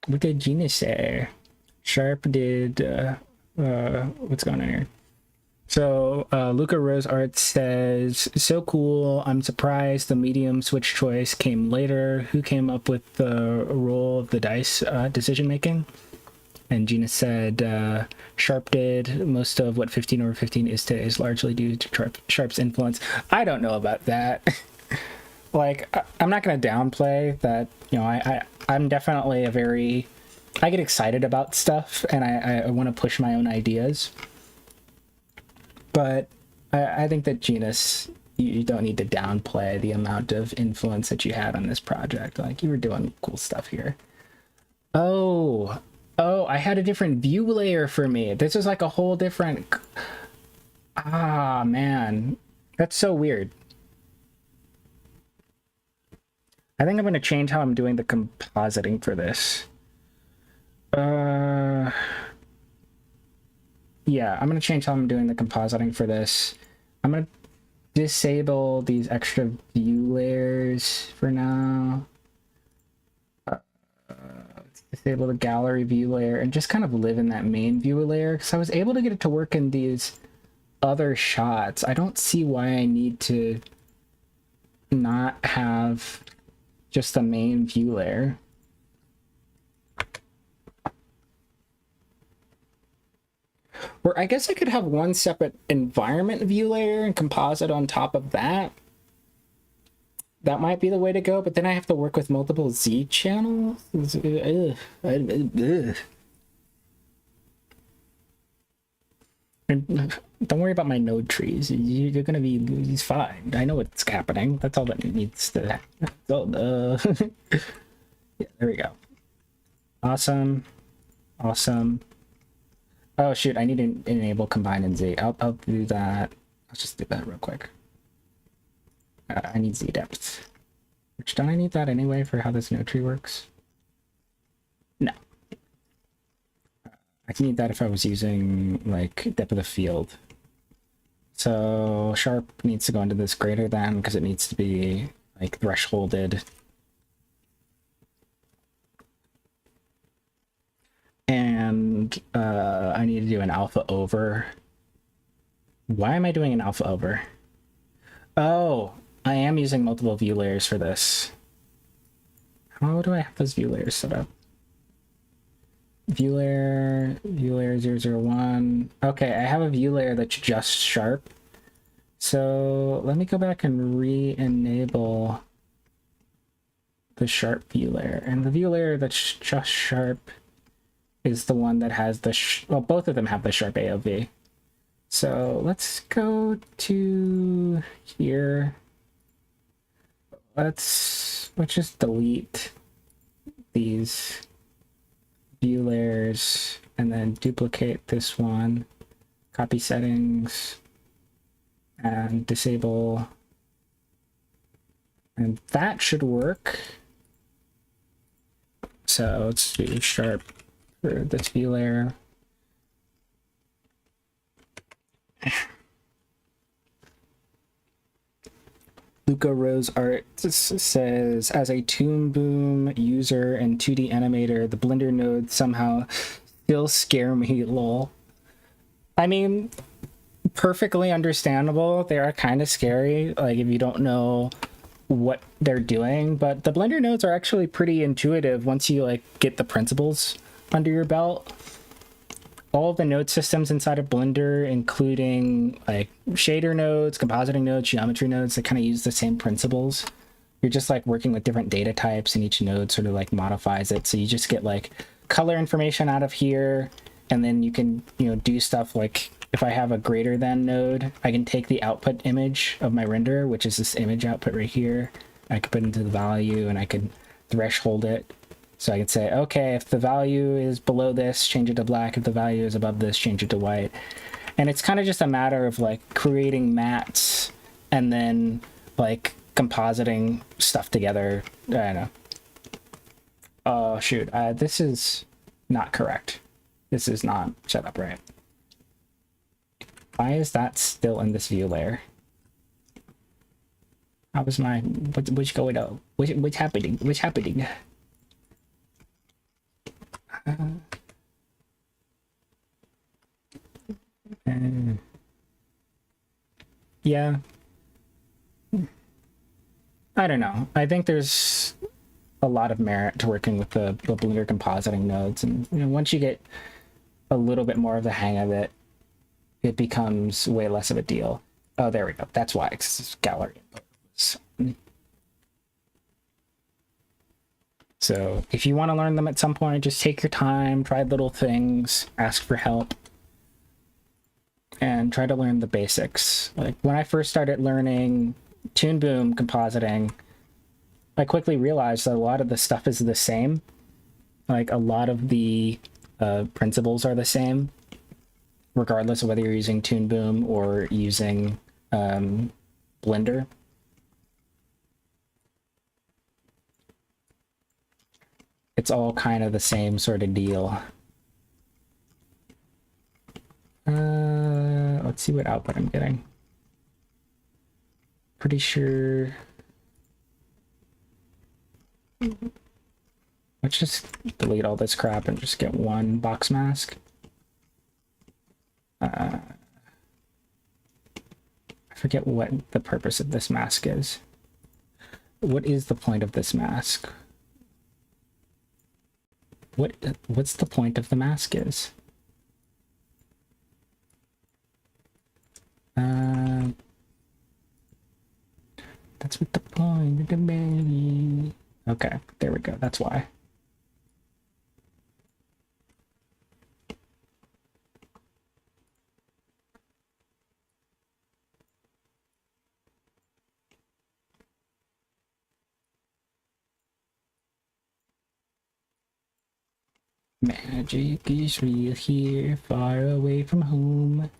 what did Gina say? Sharp did what's going on here? So Luca Rose Art says, so cool. I'm surprised the medium switch choice came later. Who came up with the role of the dice decision making? And Gina said, Sharp did. Most of what 15 over 15 is largely due to Sharp's influence. I don't know about that. Like, I'm not going to downplay that. You know, I'm definitely I get excited about stuff, and I want to push my own ideas. But I think that Genus, you don't need to downplay the amount of influence that you had on this project. Like, you were doing cool stuff here. Oh, I had a different view layer for me. This is like a whole different... Ah, man. That's so weird. I think I'm going to change how I'm doing the compositing for this. Yeah, I'm going to change how I'm doing the compositing for this. I'm going to disable these extra view layers for now. Let's disable the gallery view layer and just kind of live in that main view layer, because I was able to get it to work in these other shots. I don't see why I need to not have just the main view layer. Or I guess I could have one separate environment view layer and composite on top of that. That might be the way to go, but then I have to work with multiple Z channels. And don't worry about my node trees. You're gonna be he's fine. I know what's happening. That's all that needs to happen. Yeah, there we go. Awesome. Awesome. Oh shoot, I need to enable combine in Z. I'll do that. Let's just do that real quick. I need Z depth. Which, don't I need that anyway for how this node tree works? No. I can need that if I was using like depth of the field. So Sharp needs to go into this greater than, because it needs to be like thresholded. And I need to do an alpha over. Why am I doing an alpha over? Oh, I am using multiple view layers for this. How do I have those view layers set up? View layer 001. Okay, I have a view layer that's just Sharp. So let me go back and re-enable the Sharp view layer. And the view layer that's just Sharp is the one that has the, well, both of them have the Sharp AOV. So let's go to here. Let's just delete these view layers and then duplicate this one, copy settings, and disable. And that should work. So let's do Sharp for this view layer. Luca Rose Art says, as a Toon Boom user and 2D animator, the Blender nodes somehow still scare me, lol. I mean, perfectly understandable. They are kind of scary, like if you don't know what they're doing, but the Blender nodes are actually pretty intuitive once you like get the principles under your belt. All of the node systems inside of Blender, including like shader nodes, compositing nodes, geometry nodes, they kind of use the same principles. You're just like working with different data types, and each node sort of like modifies it. So you just get like color information out of here, and then you can, you know, do stuff like if I have a greater than node, I can take the output image of my render, which is this image output right here. I could put into the value and I could threshold it. So I could say, okay, if the value is below this, change it to black. If the value is above this, change it to white. And it's kind of just a matter of like creating mats and then like compositing stuff together. I don't know. Oh, shoot. This is not correct. This is not set up right. Why is that still in this view layer? How was my... What's going on? What's happening? What's happening? Yeah. I don't know. I think there's a lot of merit to working with the Blender compositing nodes, and you know, once you get a little bit more of the hang of it, it becomes way less of a deal. Oh, there we go. That's why it's gallery input was. So if you want to learn them at some point, just take your time, try little things, ask for help, and try to learn the basics. Like when I first started learning Toon Boom compositing, I quickly realized that a lot of the stuff is the same. Like a lot of the principles are the same, regardless of whether you're using Toon Boom or using Blender. It's all kind of the same sort of deal. Let's see what output I'm getting. Pretty sure. Let's just delete all this crap and just get one box mask. I forget what the purpose of this mask is. What is the point of this mask? What's the point of the mask is? That's what the point of the baby. Okay, there we go. That's why. Magic is real here, far away from home.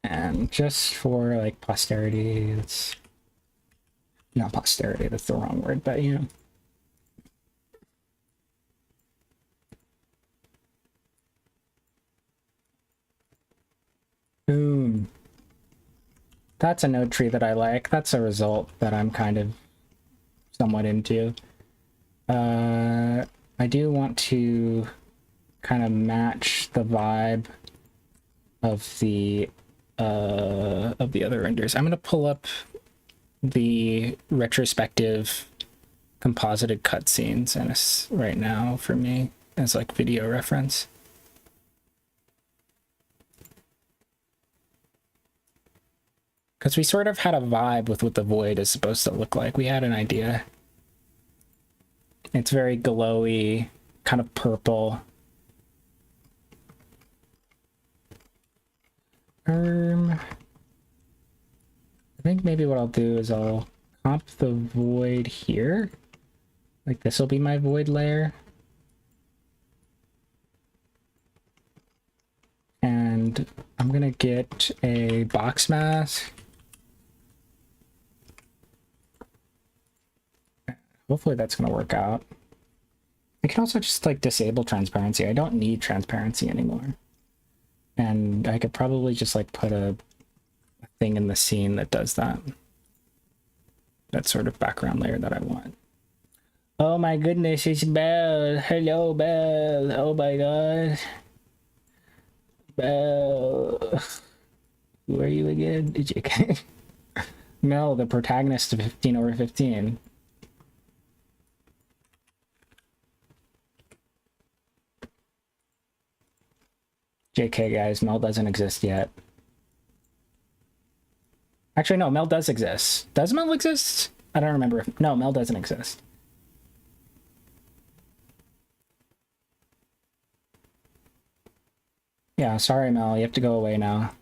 And just for like posterity, it's not posterity, that's the wrong word, but you know. Boom. That's a node tree that I like. That's a result that I'm kind of somewhat into. I do want to kind of match the vibe of the other renders. I'm gonna pull up the retrospective composited cutscenes and it's right now for me as like video reference. Because we sort of had a vibe with what the void is supposed to look like. We had an idea. It's very glowy, kind of purple. I think maybe what I'll do is I'll comp the void here. Like this will be my void layer. And I'm gonna get a box mask. Hopefully that's gonna work out. I can also just like disable transparency. I don't need transparency anymore. And I could probably just like put a thing in the scene that does that. That sort of background layer that I want. Oh my goodness, it's Belle. Hello, Belle. Oh my god. Belle. Who are you again? JK. Mel, the protagonist of 15/15. JK, guys, Mel doesn't exist yet. Actually, no, Mel does exist. Does Mel exist? I don't remember. No, Mel doesn't exist. Yeah, sorry, Mel. You have to go away now.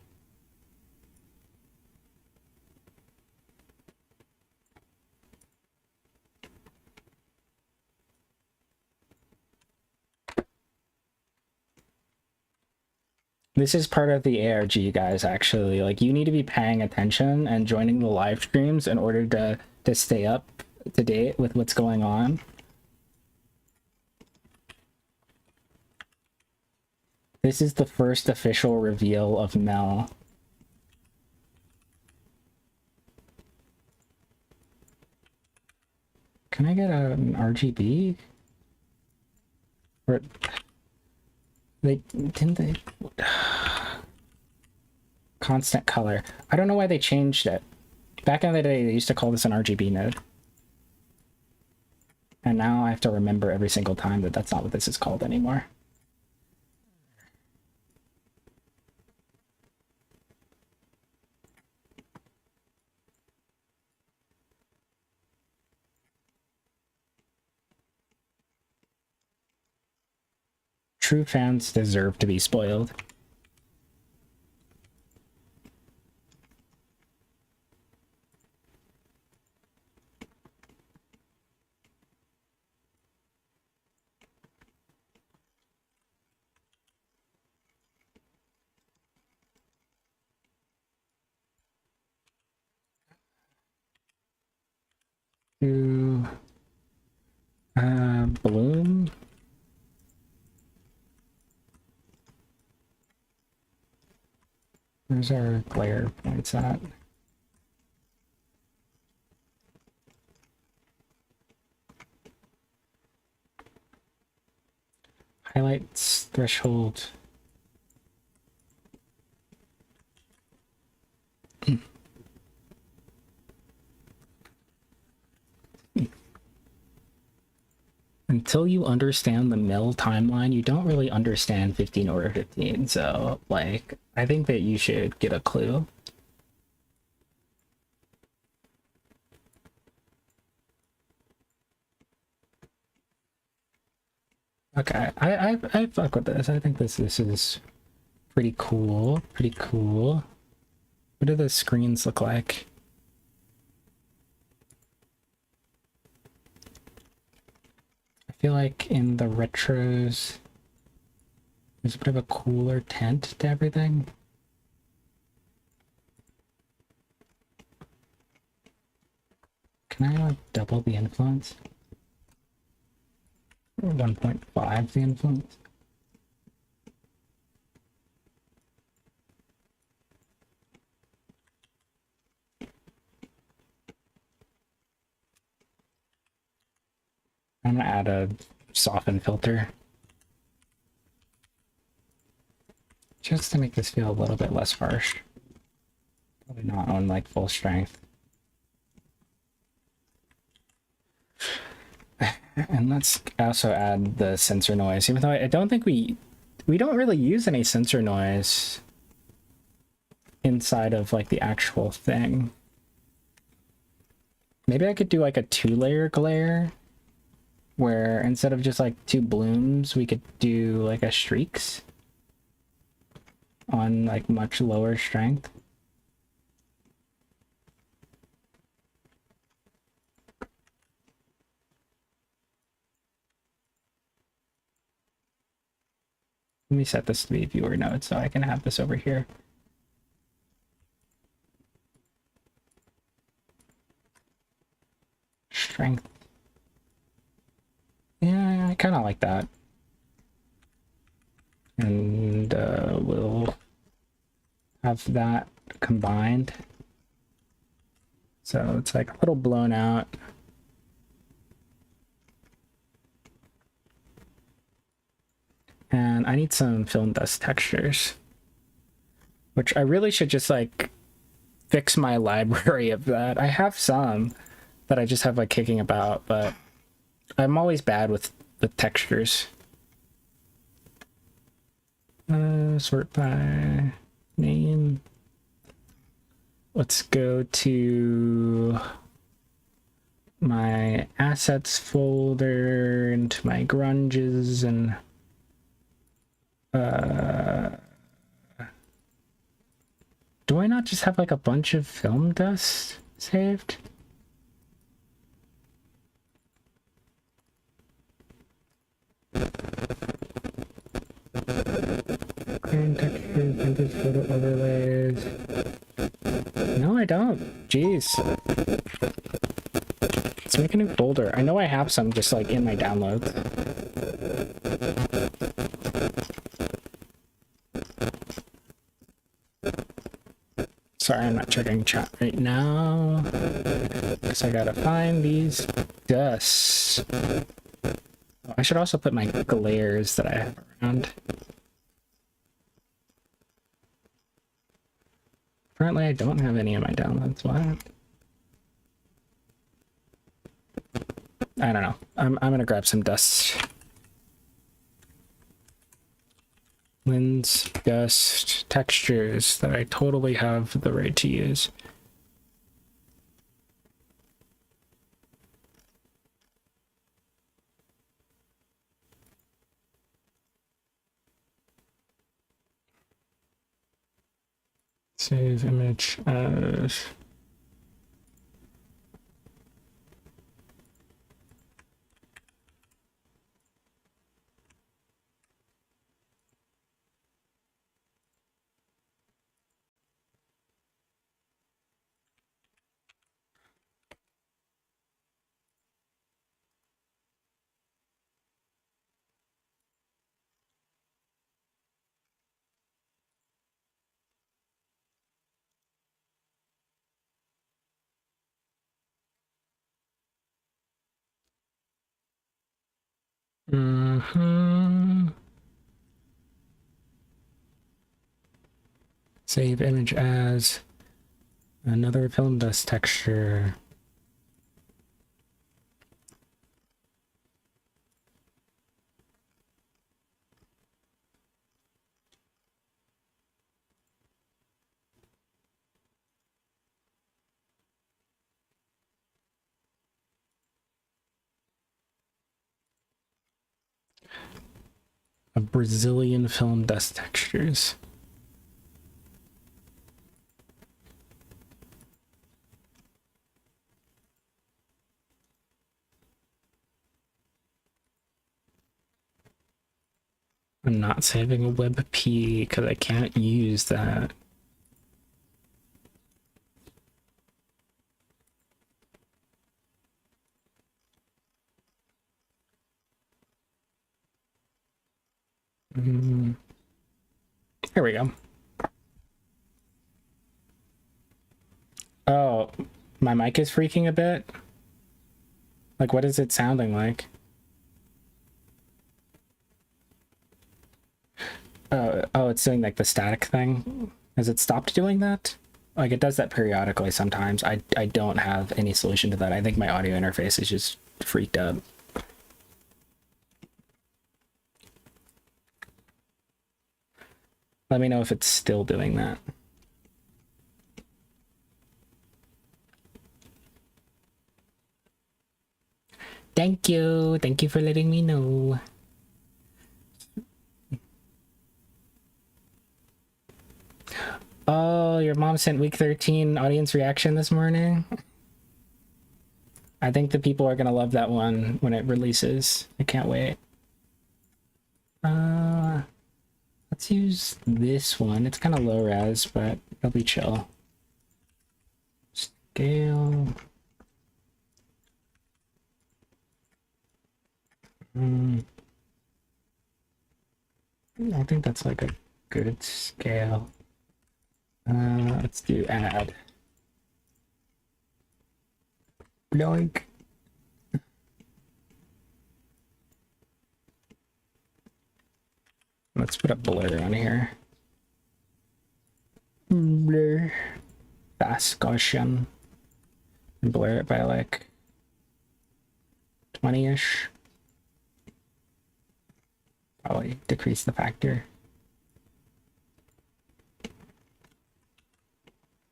This is part of the ARG, guys, actually. Like, you need to be paying attention and joining the live streams in order to stay up to date with what's going on. This is the first official reveal of Mel. Can I get an RGB? Or they didn't they constant color. I don't know why they changed it. Back in the day they used to call this an RGB node. And now I have to remember every single time that that's not what this is called anymore. True fans deserve to be spoiled. To bloom. Where's our glare points at? Highlights threshold. Until you understand the mill timeline, you don't really understand 15 over 15. So, like, I think that you should get a clue. Okay, I fuck with this. I think this is pretty cool. Pretty cool. What do the screens look like? I feel like in the retros, there's a bit of a cooler tint to everything. Can I like double the influence? 1.5 the influence? I'm gonna add a soften filter. Just to make this feel a little bit less harsh. Probably not on like full strength. And let's also add the sensor noise, even though I don't think we don't really use any sensor noise inside of like the actual thing. Maybe I could do like a 2-layer glare where instead of just like 2 blooms, we could do like a streaks on like much lower strength. Let me set this to be viewer node so I can have this over here. Strength. Yeah, I kind of like that. And we'll have that combined. So it's like a little blown out. And I need some film dust textures, which I really should just like fix my library of that. I have some that I just have like kicking about, but I'm always bad with textures. Sort by name. Let's go to my assets folder, into my grunges, and do I not just have like a bunch of film dust saved? Clearing textures, vintage photo overlays. No, I don't. Jeez. Let's make a new folder. I know I have some just like in my downloads. Sorry, I'm not checking chat right now, because I gotta find these dust. I should also put my glares that I have around. Apparently I don't have any in my downloads. What? I don't know. I'm gonna grab some dust. Lens, dust, textures that I totally have the right to use. Save image as... Save image as another film dust texture. A Brazilian film dust textures. I'm not saving a WebP because I can't use that. Here we go. Oh, my mic is freaking a bit. Like, what is it sounding like? Oh, it's doing like the static thing. Has it stopped doing that? Like, it does that periodically sometimes. I don't have any solution to that. I think my audio interface is just freaked up. Let me know if it's still doing that. Thank you. Thank you for letting me know. Oh, your mom sent week 13 audience reaction this morning. I think the people are gonna love that one when it releases. I can't wait. Let's use this one. It's kind of low res, but it'll be chill. Scale. I think that's like a good scale. Let's do add. Bloink. Let's put a blur on here. Blur. Fast Gaussian. And blur it by like 20-ish. Probably decrease the factor.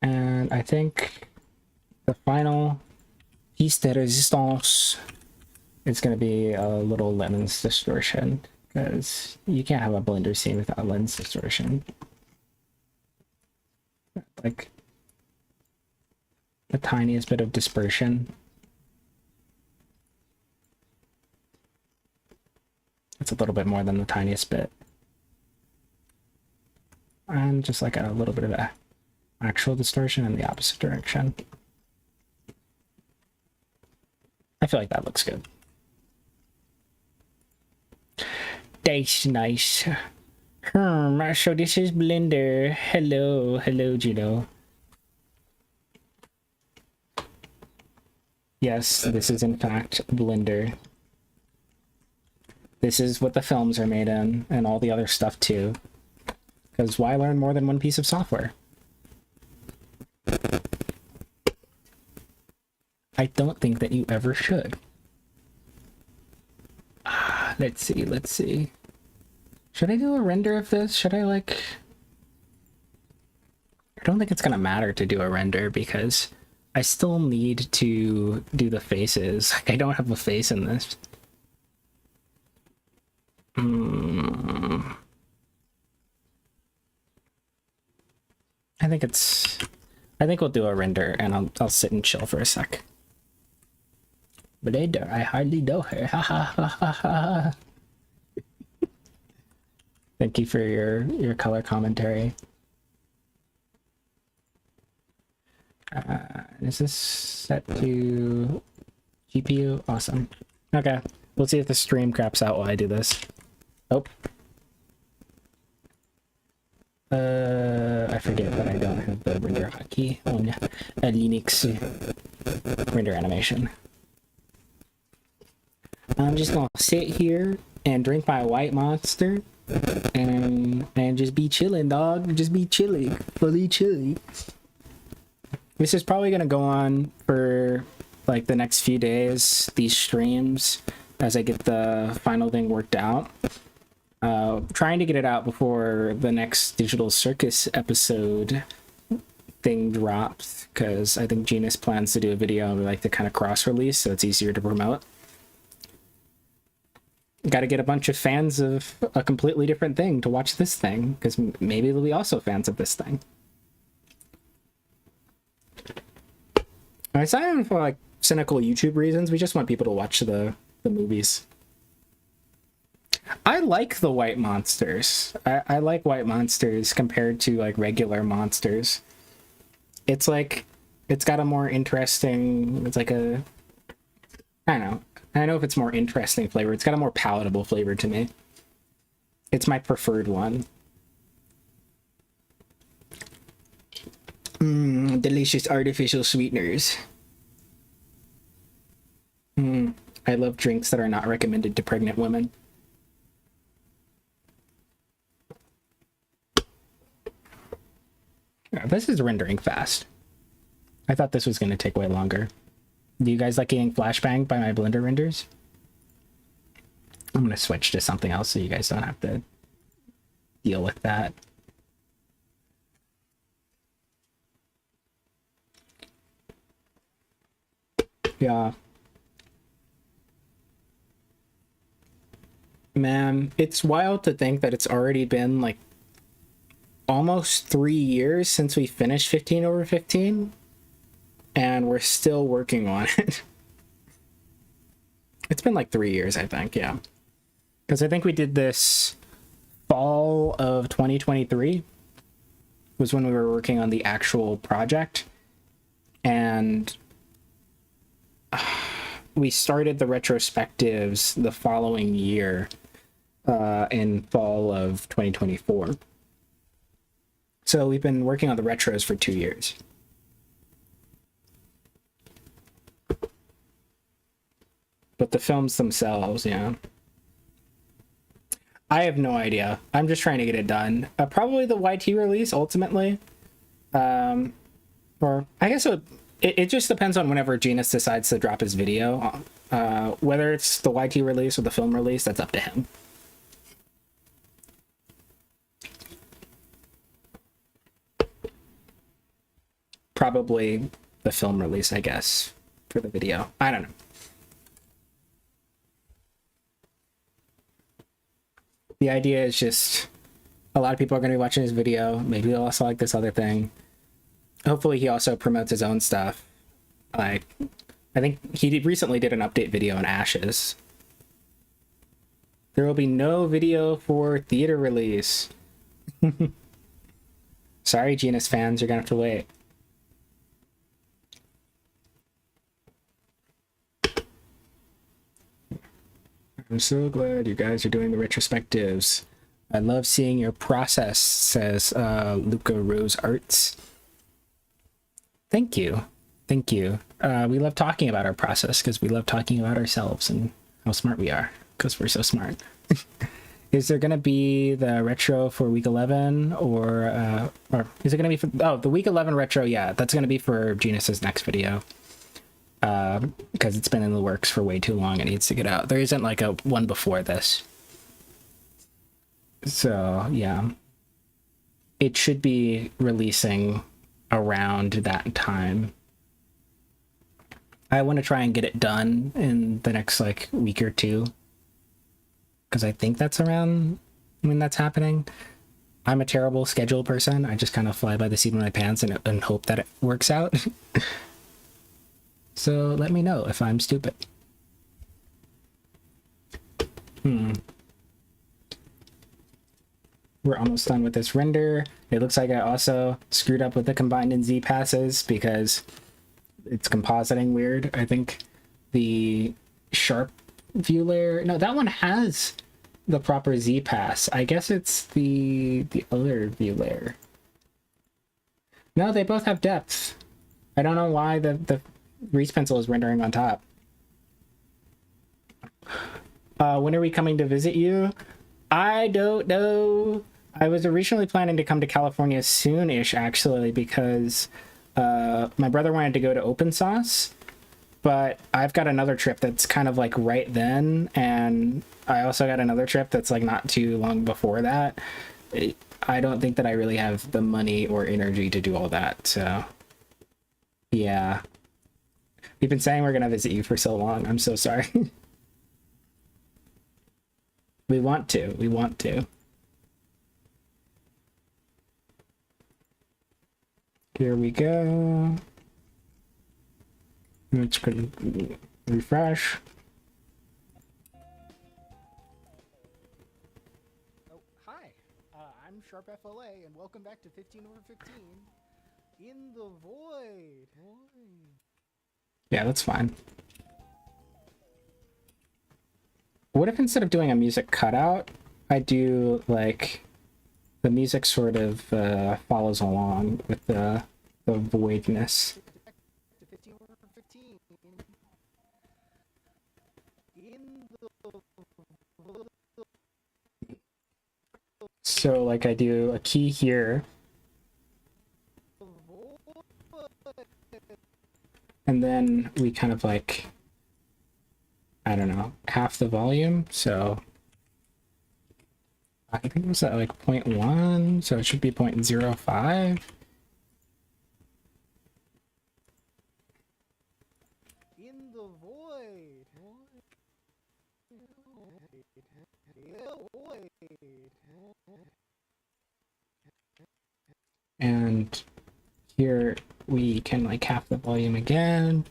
And I think the final piece de resistance is going to be a little lens distortion, because you can't have a Blender scene without lens distortion. Like the tiniest bit of dispersion. It's a little bit more than the tiniest bit. And just like a little bit of a actual distortion in the opposite direction. I feel like that looks good. That's nice. So this is Blender. Hello, Juno. Yes, this is in fact Blender. This is what the films are made in, and all the other stuff too. Because why learn more than one piece of software? I don't think that you ever should. Let's see, let's see. Should I do a render of this? Should I like... I don't think it's gonna matter to do a render because I still need to do the faces. Like, I don't have a face in this. I think we'll do a render and I'll sit and chill for a sec. Blender, I hardly know her. Ha ha ha ha ha. Thank you for your color commentary. Is this set to GPU? Awesome. Okay, we'll see if the stream craps out while I do this. Oh. I forget that I don't have the render hotkey on a Linux render animation. I'm just gonna sit here and drink my white monster and just be chilling, dog. Just be chilling, fully chilly. This is probably gonna go on for like the next few days, these streams, as I get the final thing worked out. Trying to get it out before the next Digital Circus episode thing drops, because I think Genus plans to do a video and we like to kind of cross-release, so it's easier to promote. Got to get a bunch of fans of a completely different thing to watch this thing, because maybe they'll be also fans of this thing. It's not even for like cynical YouTube reasons, we just want people to watch the movies. I like the white monsters. I like white monsters compared to like regular monsters. It's like, it's got a more interesting, it's like a, I don't know. I don't know if it's more interesting flavor. It's got a more palatable flavor to me. It's my preferred one. Delicious artificial sweeteners. I love drinks that are not recommended to pregnant women. Yeah, this is rendering fast. I thought this was going to take way longer. Do you guys like getting flashbanged by my Blender renders? I'm going to switch to something else so you guys don't have to deal with that. Yeah. Man, it's wild to think that it's already been like almost 3 years since we finished 15 over 15. And we're still working on it. It's been like 3 years, I think, yeah. Because I think we did this fall of 2023 was when we were working on the actual project. And we started the retrospectives the following year in fall of 2024. So we've been working on the retros for 2 years. But the films themselves, yeah. I have no idea. I'm just trying to get it done. Probably the YT release, ultimately. Or I guess it just depends on whenever Genus decides to drop his video. Whether it's the YT release or the film release, that's up to him. Probably the film release, I guess, for the video. I don't know. The idea is just a lot of people are going to be watching his video. Maybe they'll also like this other thing. Hopefully he also promotes his own stuff. Like, I think he recently did an update video on Ashes. There will be no video for theater release. Sorry, Genus fans, you're going to have to wait. I'm so glad you guys are doing the retrospectives. I love seeing your process, says Luca Rose Arts. Thank you. Thank you. We love talking about our process because we love talking about ourselves and how smart we are because we're so smart. Is there going to be the retro for week 11 or is it going to be for, oh, the week 11 retro? Yeah, that's going to be for Genus's next video. Because it's been in the works for way too long. It needs to get out. There isn't like a one before this. So yeah, it should be releasing around that time. I want to try and get it done in the next like week or two. Because I think that's around when that's happening. I'm a terrible schedule person. I just kind of fly by the seat of my pants and hope that it works out. So let me know if I'm stupid. We're almost done with this render. It looks like I also screwed up with the combined and Z passes because it's compositing weird. I think the sharp view layer, no, that one has the proper Z pass. I guess it's the other view layer. No, they both have depth. I don't know why the Reese pencil is rendering on top. When are we coming to visit you? I don't know. I was originally planning to come to California soon-ish, actually, because my brother wanted to go to Open Sauce, but I've got another trip that's kind of like right then, and I also got another trip that's like not too long before that. I don't think that I really have the money or energy to do all that, so yeah. We've been saying we're gonna visit you for so long. I'm so sorry. We want to. We want to. Here we go. Let's go refresh.
Oh, hi. I'm Sharp FLA, and welcome back to 15/15 in the void.
Yeah, that's fine. What if instead of doing a music cutout, I do like the music sort of follows along with the voidness.
To 15/15 in the
So like I do a key here, and then we kind of like, I don't know, half the volume. So I think it was at like 0.1, so it should be 0.05.
in the void.
And here we can like half the volume again.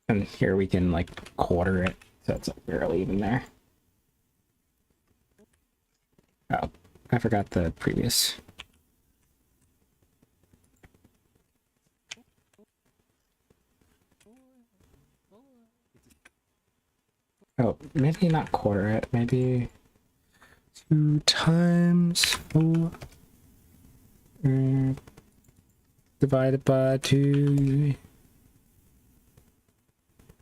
And here we can like quarter it, so it's like barely even there. Oh, I forgot the previous. Oh, maybe not quarter it, maybe 2 times 4 divided by 2.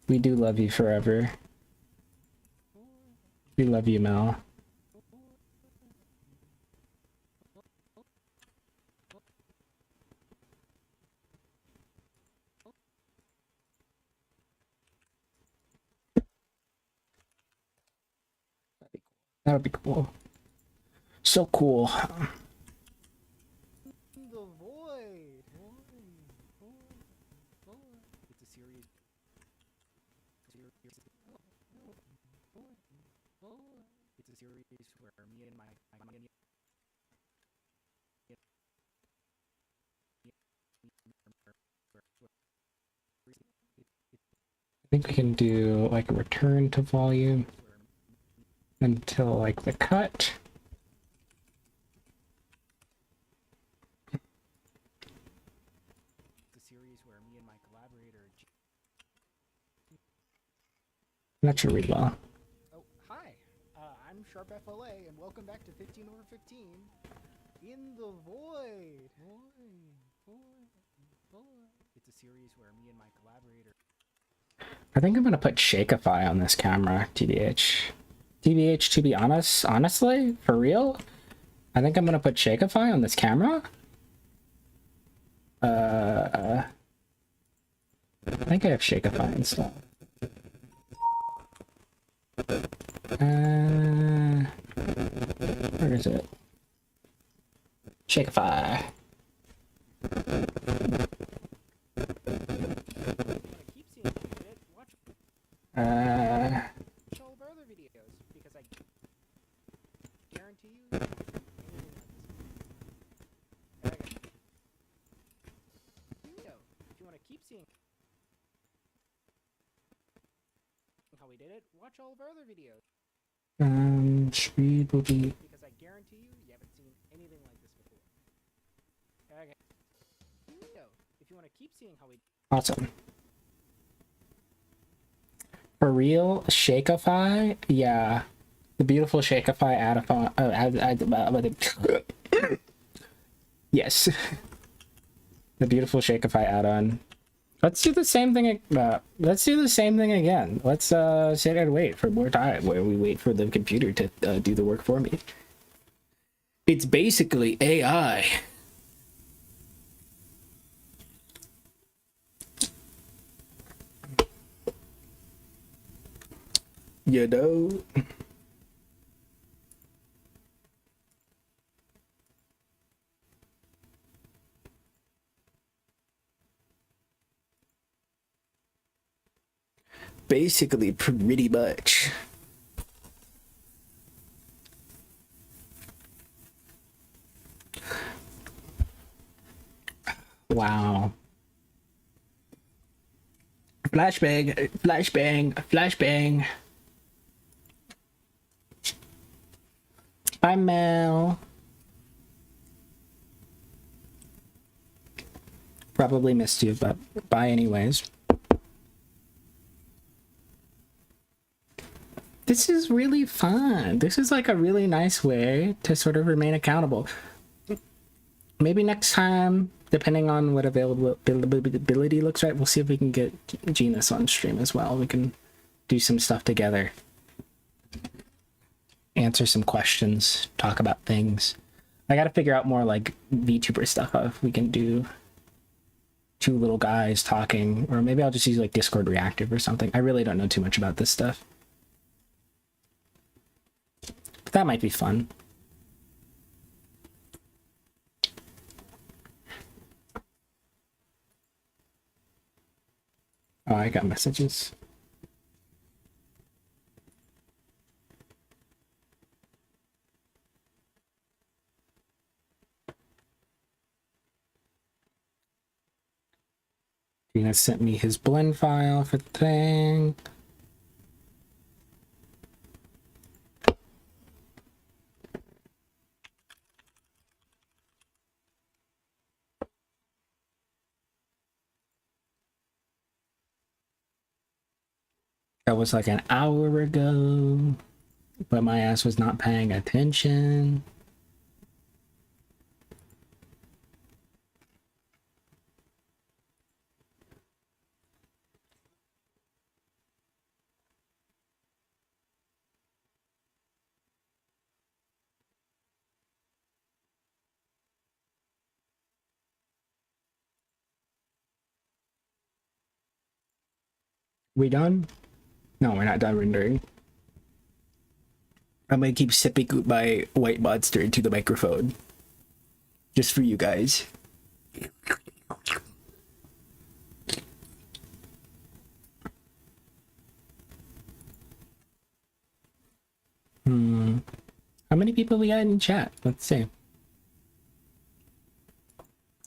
We do love you forever. We love you, Mel. That would be cool. So cool.
The void. It's a series. It's a series where me and my
I think we can do like a return to volume until like the cut.
It's a series where me and my collaborator.
That should read well.
Oh, hi. I'm I'm Sharp FLA, and welcome back to 15 over 15 in the Void. It's a series where me and my collaborator.
I think I'm gonna put Shakeify on this camera, TBH. TBH, to be honest, honestly, for real, I think I'm gonna put Shakeify on this camera. I think I have Shakeify installed. Where is it? Shakeify.
Keep seeing it. Watch all of our other videos because I guarantee you. If you want to keep seeing how we did it, watch all of our other videos
Speed will be.
because I guarantee you haven't seen anything like this before. Okay. If you want to keep seeing how we.
Awesome. For real, Shakeify, yeah. The beautiful Shakeify add-on. Yes. The beautiful Shakeify add-on. Let's do the same thing. Let's do the same thing again. Let's sit and wait for more time, where we wait for the computer to do the work for me. It's basically AI. You know. Basically, pretty much. Wow. Flashbang, flashbang, flashbang. Bye, Mel. Probably missed you, but bye anyways. This is really fun. This is like a really nice way to sort of remain accountable. Maybe next time, depending on what availability looks like, we'll see if we can get Genus on stream as well. We can do some stuff together. Answer some questions, talk about things. I gotta figure out more like VTuber stuff if we can do two little guys talking, or maybe I'll just use like Discord Reactive or something. I really don't know too much about this stuff. But that might be fun. Oh, I got messages. Gina sent me his blend file for the thing. That was like an hour ago, but my ass was not paying attention. We done? No, we're not done rendering. I'm gonna keep sipping my white monster into the microphone. Just for you guys. How many people we got in chat? Let's see.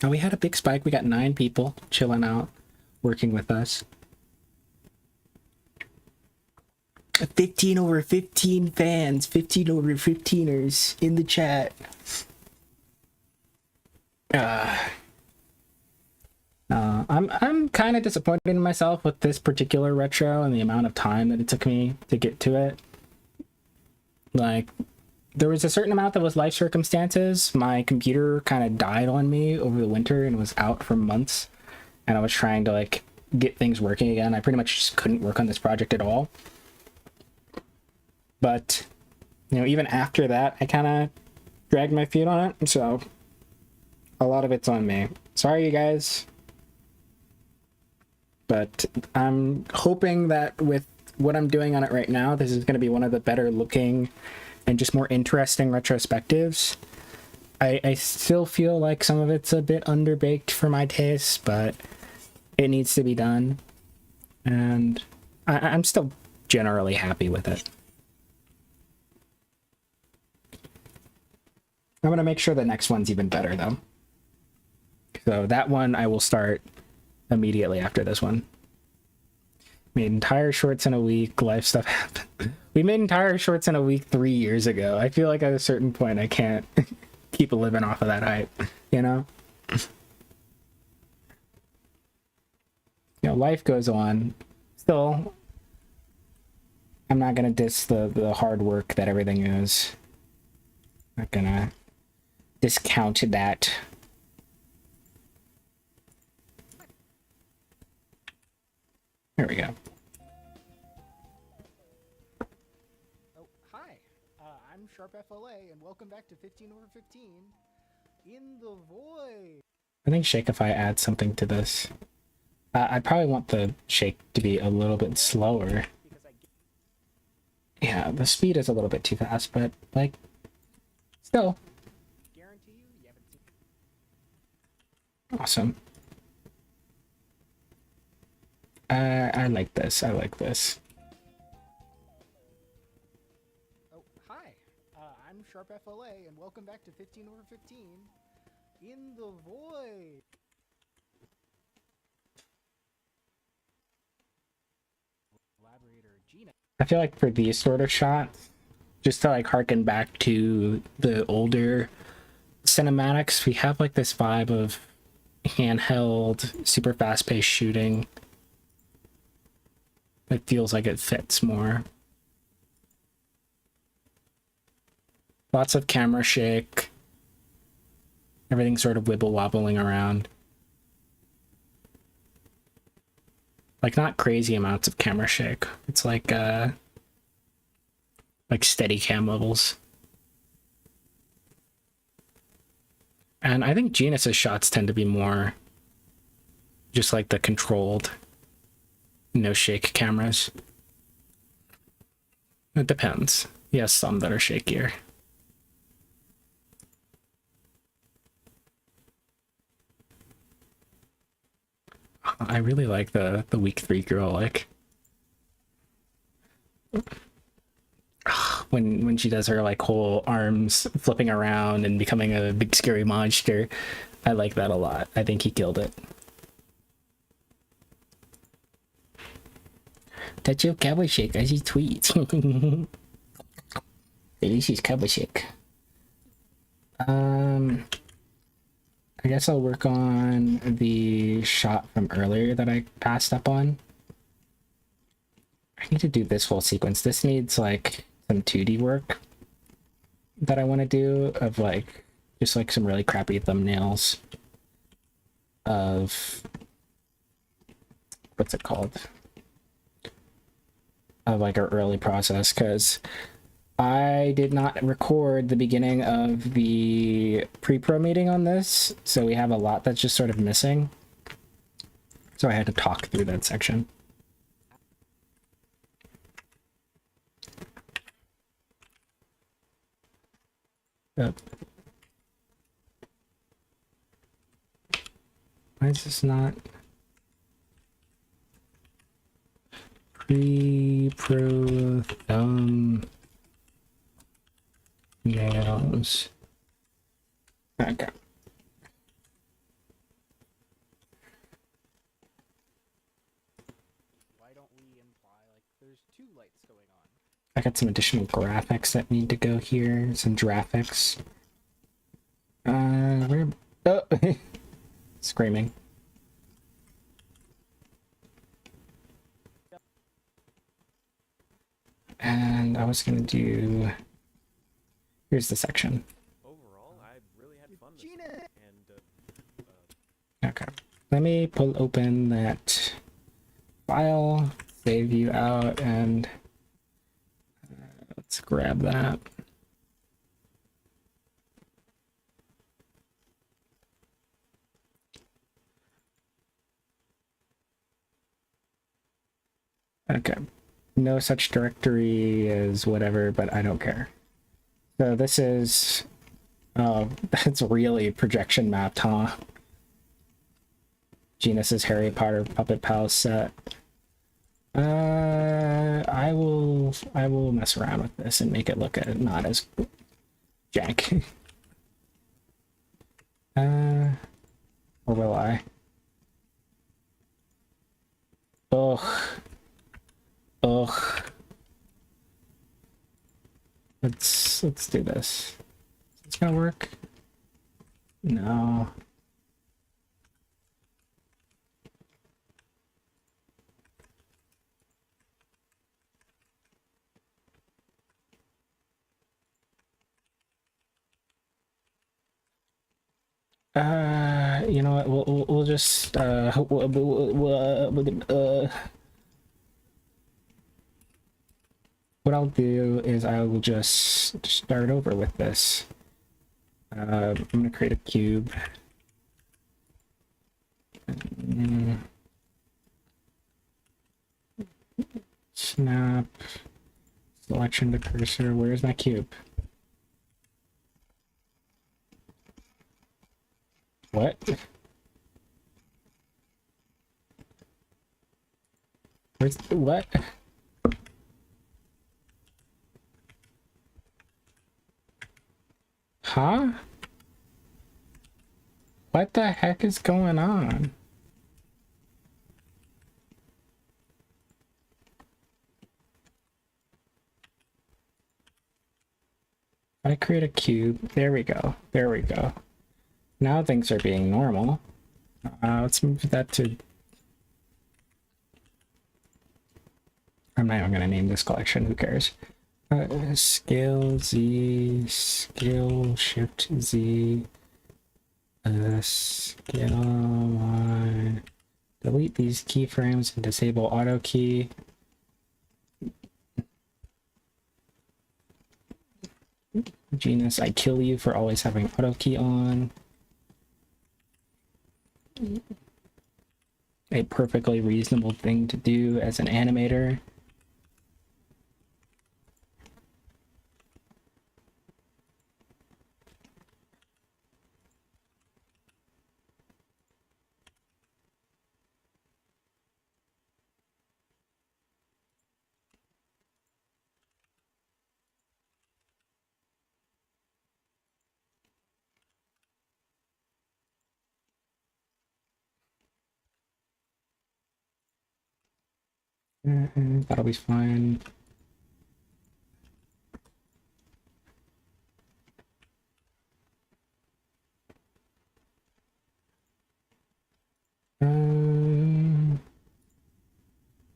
Oh, we had a big spike. We got 9 people chilling out, working with us. 15 over 15 fans, 15 over 15ers in the chat. I'm kind of disappointed in myself with this particular retro and the amount of time that it took me to get to it. Like, there was a certain amount that was life circumstances. My computer kind of died on me over the winter and was out for months, and I was trying to like get things working again. I pretty much just couldn't work on this project at all. But you know, even after that, I kind of dragged my feet on it, so a lot of it's on me. Sorry, you guys. But I'm hoping that with what I'm doing on it right now, this is going to be one of the better looking and just more interesting retrospectives. I still feel like some of it's a bit underbaked for my taste, but it needs to be done. And I'm still generally happy with it. I'm going to make sure the next one's even better, though. So that one I will start immediately after this one. Made entire shorts in a week. Life stuff happened. We made entire shorts in a week 3 years ago. I feel like at a certain point I can't keep living off of that hype, you know? You know, life goes on. Still, I'm not gonna diss the hard work that everything is. Not gonna discount that. There we go.
Oh, hi. I'm Sharp FLA, and welcome back to 15 over 15 in the void.
I think Shake if I add something to this. I probably want the shake to be a little bit slower. Yeah, the speed is a little bit too fast, but like, still.
Guarantee you haven't seen.
Awesome. I like this. I like this.
Oh, hi. I'm Sharp FLA, and welcome back to 15 over 15 in the void. Collaborator Gina.
I feel like for these sort of shots, just to like harken back to the older cinematics, we have like this vibe of handheld, super fast-paced shooting. It feels like it fits more. Lots of camera shake. Everything sort of wibble wobbling around. Like not crazy amounts of camera shake. It's like steady cam levels. And I think Genus's shots tend to be more just like the controlled, no shake cameras. It depends. He has some that are shakier. I really like the week 3 girl, like when she does her like whole arms flipping around and becoming a big scary monster. I like that a lot. I think he killed it. That's your cowboy shake as he tweets. Delicious cowboy shake. I guess I'll work on the shot from earlier that I passed up on. I need to do this whole sequence. This needs like some 2D work that I want to do of like just like some really crappy thumbnails of what's it called? Of like our early process, because I did not record the beginning of the pre-pro meeting on this, so we have a lot that's just sort of missing. So I had to talk through that section. Yep. Why is this not pre-pro thumb nails? Okay.
Why don't we imply like there's 2 lights going on?
I got some additional graphics that need to go here. Some graphics. Where? Oh, screaming. And I was gonna do Here's the section.
overall, I really had fun this week.
Okay. Let me pull open that file, save you out, and let's grab that. Okay. No such directory as whatever, but I don't care. So this is, oh, that's really projection mapped, huh? Genus's Harry Potter Puppet Pals set. I will mess around with this and make it look not as jank. Or will I? Ugh. Ugh. Let's do this. Is this gonna work? No. You know what? We'll just what I'll do is I will just start over with this. I'm gonna create a cube. Snap. Selection to cursor. Where's my cube? What? Where's what? Huh? What the heck is going on? I create a cube. There we go. There we go. Now things are being normal. Let's move that to... I'm not even going to name this collection. Who cares? Scale Z, scale shift Z, scale Y. Delete these keyframes and disable auto key. Genus, I kill you for always having auto key on. A perfectly reasonable thing to do as an animator. That'll be fine.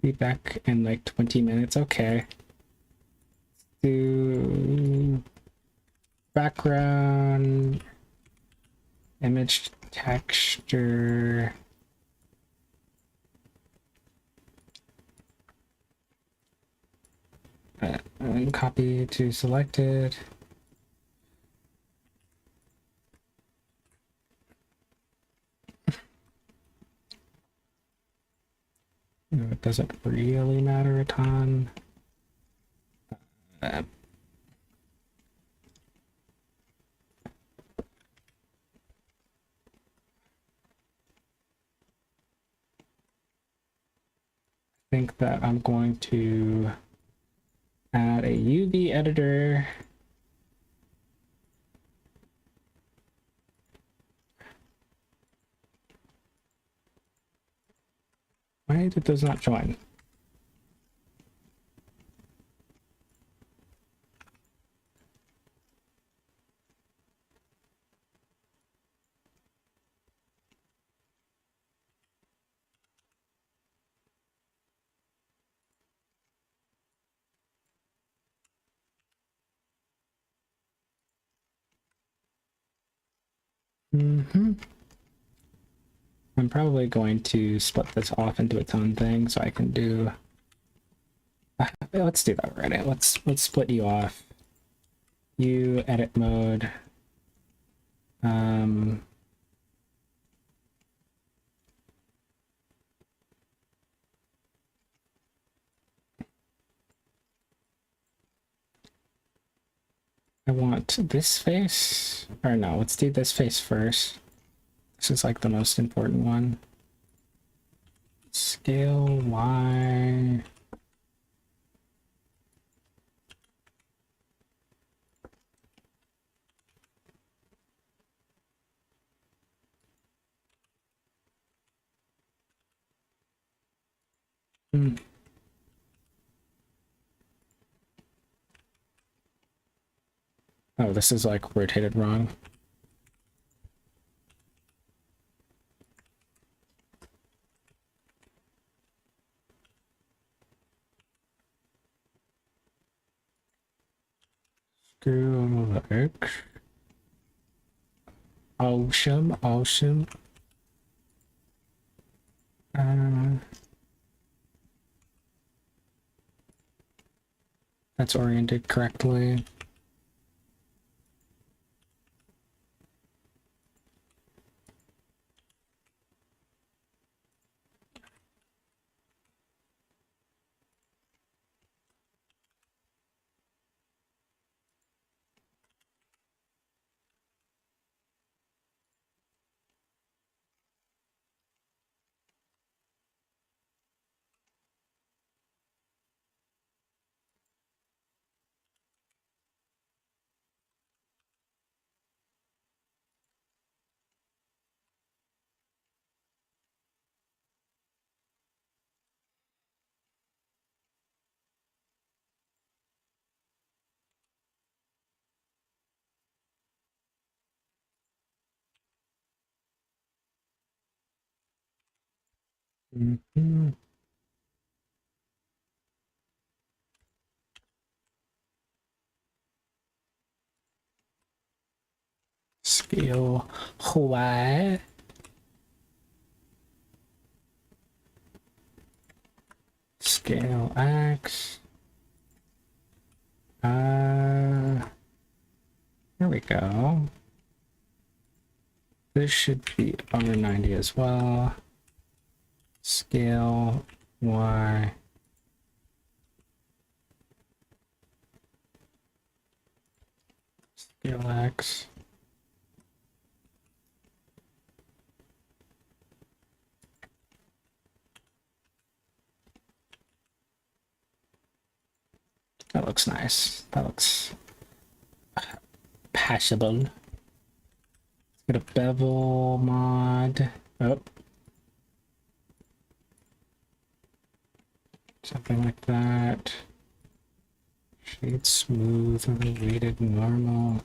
Be back in like 20 minutes. Okay. Do background, image texture. And copy to selected. It doesn't really matter a ton. I think that I'm going to add a UV editor. Why did those not join? Mm-hmm. I'm probably going to split this off into its own thing so I can do. Let's do that already. Let's split you off. You edit mode. I want this face, or no, let's do this face first. This is like the most important one. Scale Y. Oh, this is like rotated wrong. Screw the X. Awesome, awesome. That's oriented correctly. Mm-hmm. Scale Y. Scale X. There we go. This should be over 90 as well. Scale Y. Scale X. That looks nice. That looks passable. Let's get a bevel mod. Oh. Something like that. Shade smooth, weighted normal.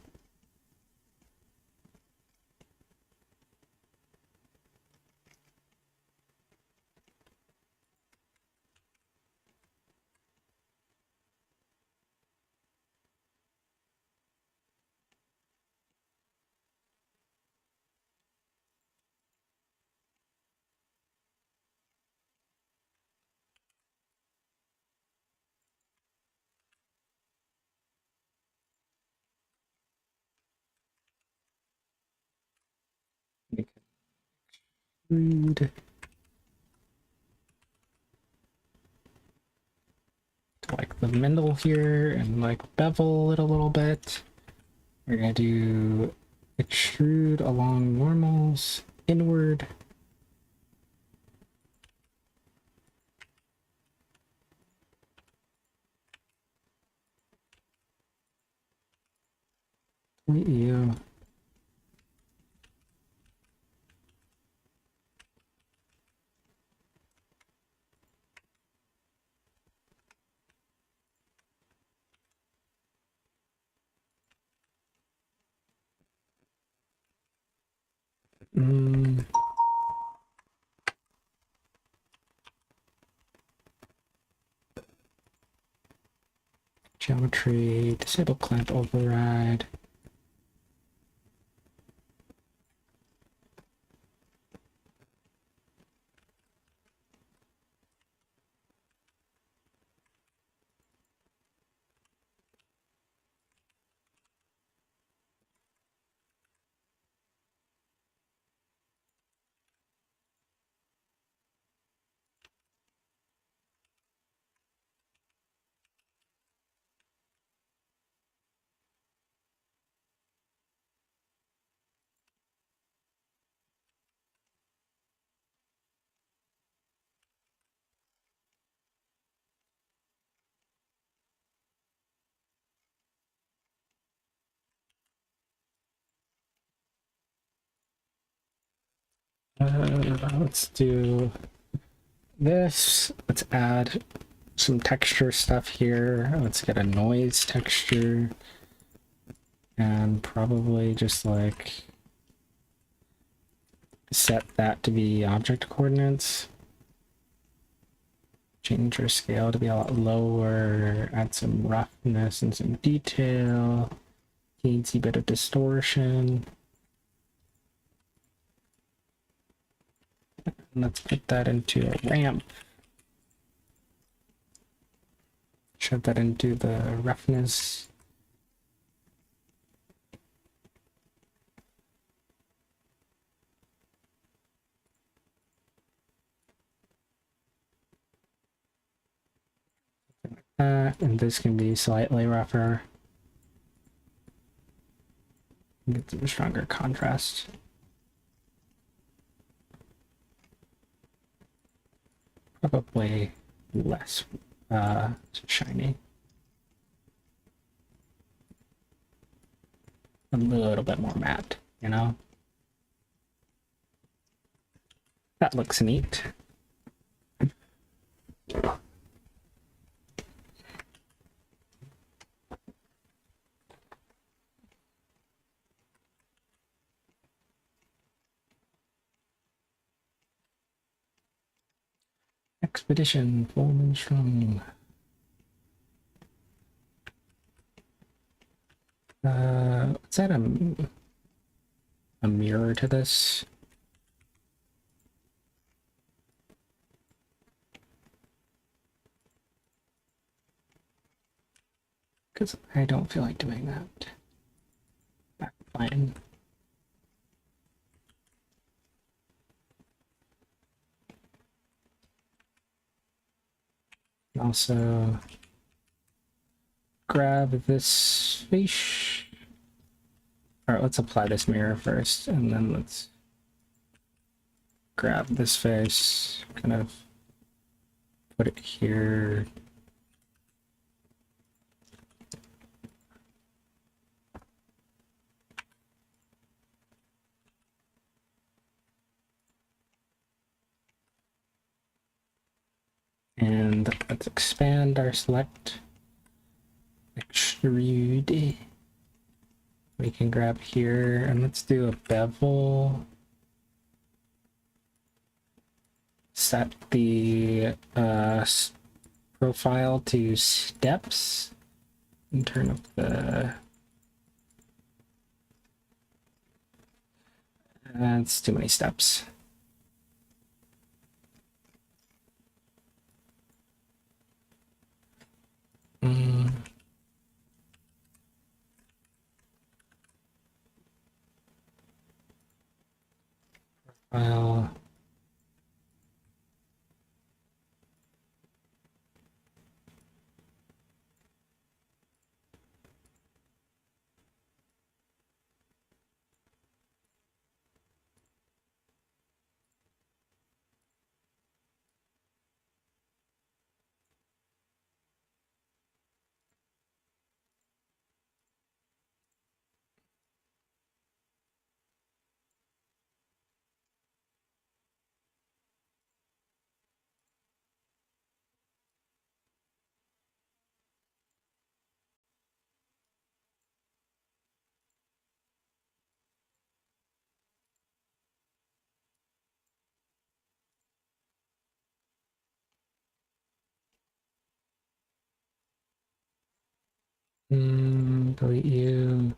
Extrude. Like the middle here and like bevel it a little bit. We're gonna do extrude along normals inward. You. Geometry, disable clamp override. Let's do this. Let's add some texture stuff here. Let's get a noise texture. And probably just like set that to be object coordinates. Change our scale to be a lot lower. Add some roughness and some detail. Teensy bit of distortion. Let's put that into a ramp. Shove that into the roughness. And this can be slightly rougher. Get some stronger contrast. Probably less shiny. A little bit more matte, you know? That looks neat. Expedition, full and strong. Let's add a mirror to this. Because I don't feel like doing that. Backline. Also grab this face. All right, let's apply this mirror first, and then let's grab this face, kind of put it here. And let's expand our select. Extrude. We can grab here and let's do a bevel. Set the profile to steps and turn up the. That's too many steps. Well, delete you.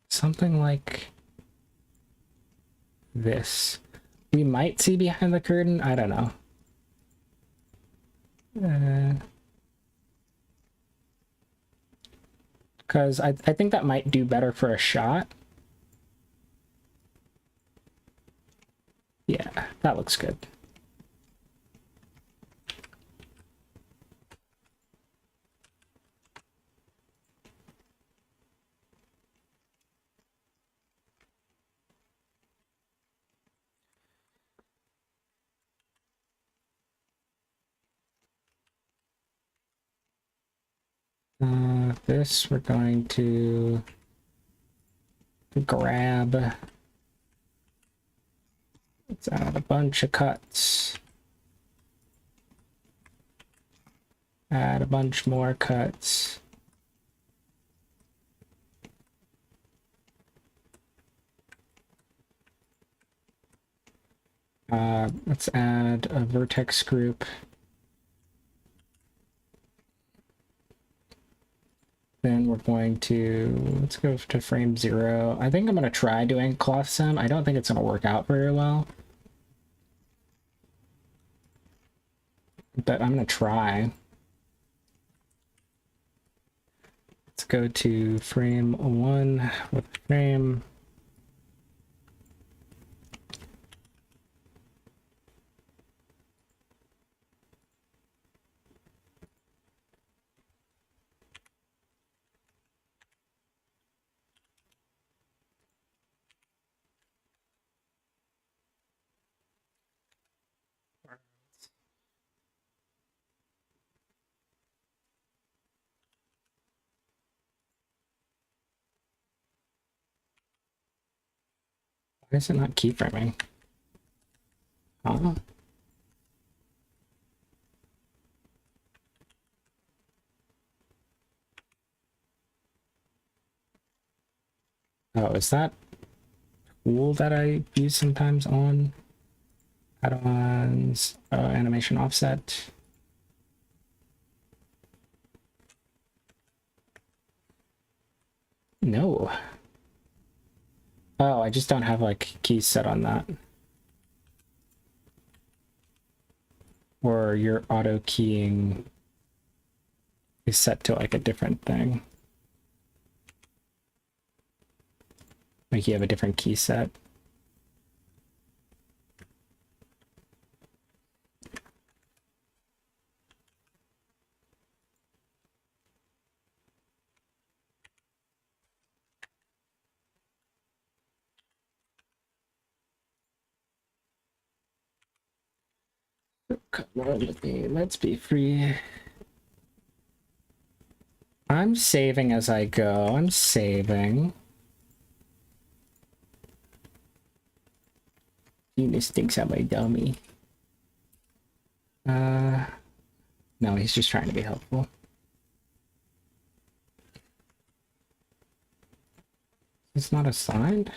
Something like this. We might see behind the curtain. I don't know. Because I think that might do better for a shot. Yeah, that looks good. This we're going to grab. Let's add a bunch of cuts. Add a bunch more cuts. Let's add a vertex group. Then we're going to, let's go to frame 0. I think I'm going to try doing cloth sim. I don't think it's going to work out very well, but I'm going to try. Let's go to frame 1 with frame. Why is it not keyframing? Huh? Oh, is that tool that I use sometimes on add-ons, animation offset? No. Oh, I just don't have like keys set on that. Or your auto keying is set to like a different thing. Like you have a different key set. Come on with me, let's be free. I'm saving as I go, I'm saving. Eunice thinks I'm a dummy. No, he's just trying to be helpful. It's not assigned?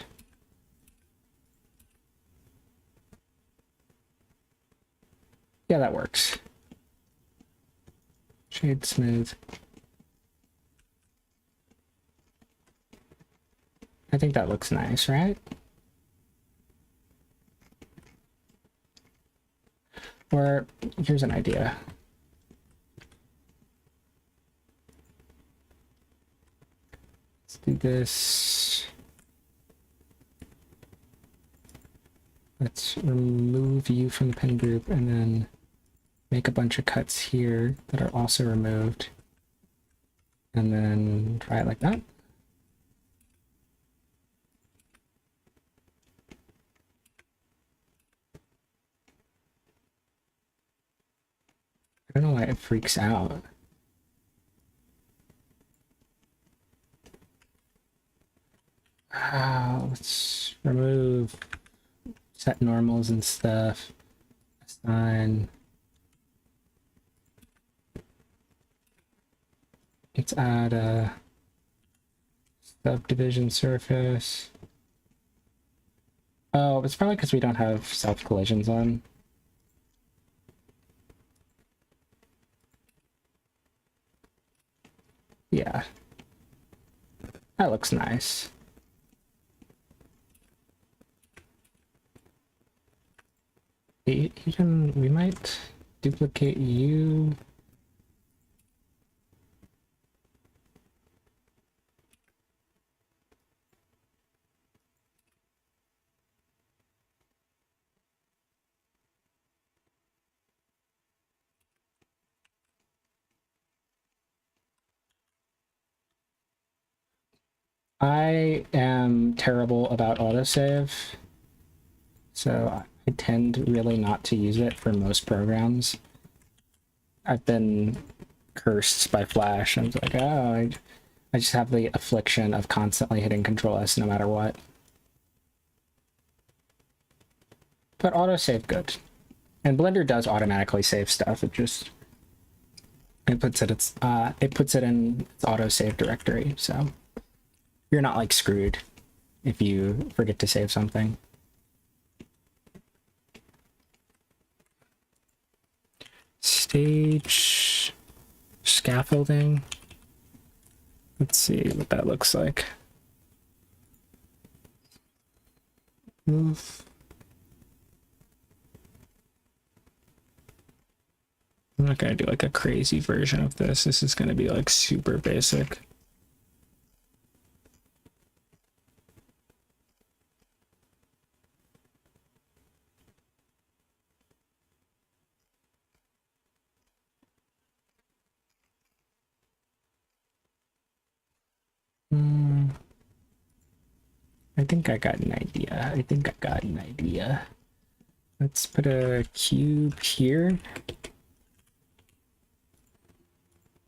Yeah, that works. Shade smooth. I think that looks nice, right? Or here's an idea. Let's do this. Let's remove you from the pen group and then make a bunch of cuts here that are also removed. And then try it like that. I don't know why it freaks out. Let's remove set normals and stuff. Assign. Let's add a subdivision surface. Oh, it's probably because we don't have self collisions on. Yeah. That looks nice. Even we might duplicate you. I am terrible about autosave, so I tend really not to use it for most programs. I've been cursed by Flash. I was like, oh, I just have the affliction of constantly hitting Control S no matter what. But autosave good. And Blender does automatically save stuff. It puts it in its autosave directory, so you're not like screwed if you forget to save something. Stage scaffolding. Let's see what that looks like. Move. I'm not gonna do like a crazy version of this. This is gonna be like super basic. I think I got an idea. Let's put a cube here.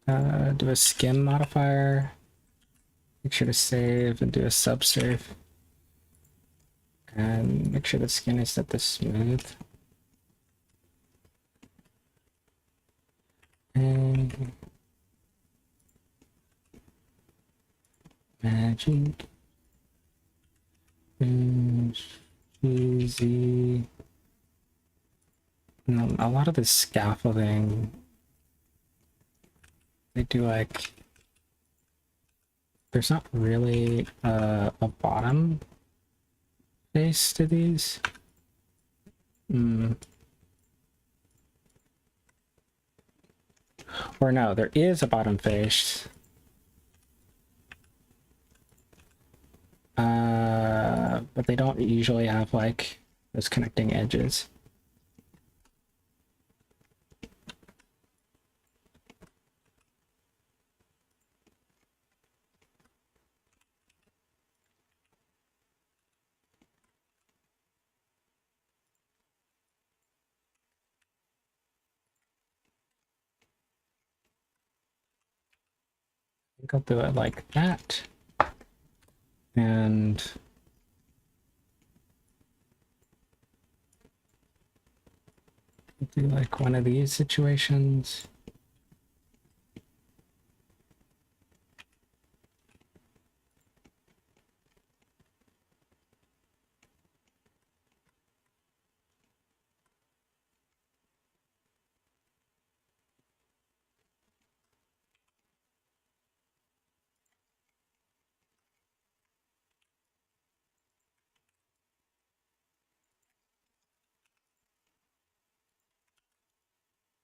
Do a skin modifier. Make sure to save and do a subsurf. And make sure the skin is set to smooth. And magic. Easy. No, a lot of the scaffolding, they do like, there's not really a bottom face to these. Or no, there is a bottom face. But they don't usually have like those connecting edges. I think I'll do it like that. And do like one of these situations.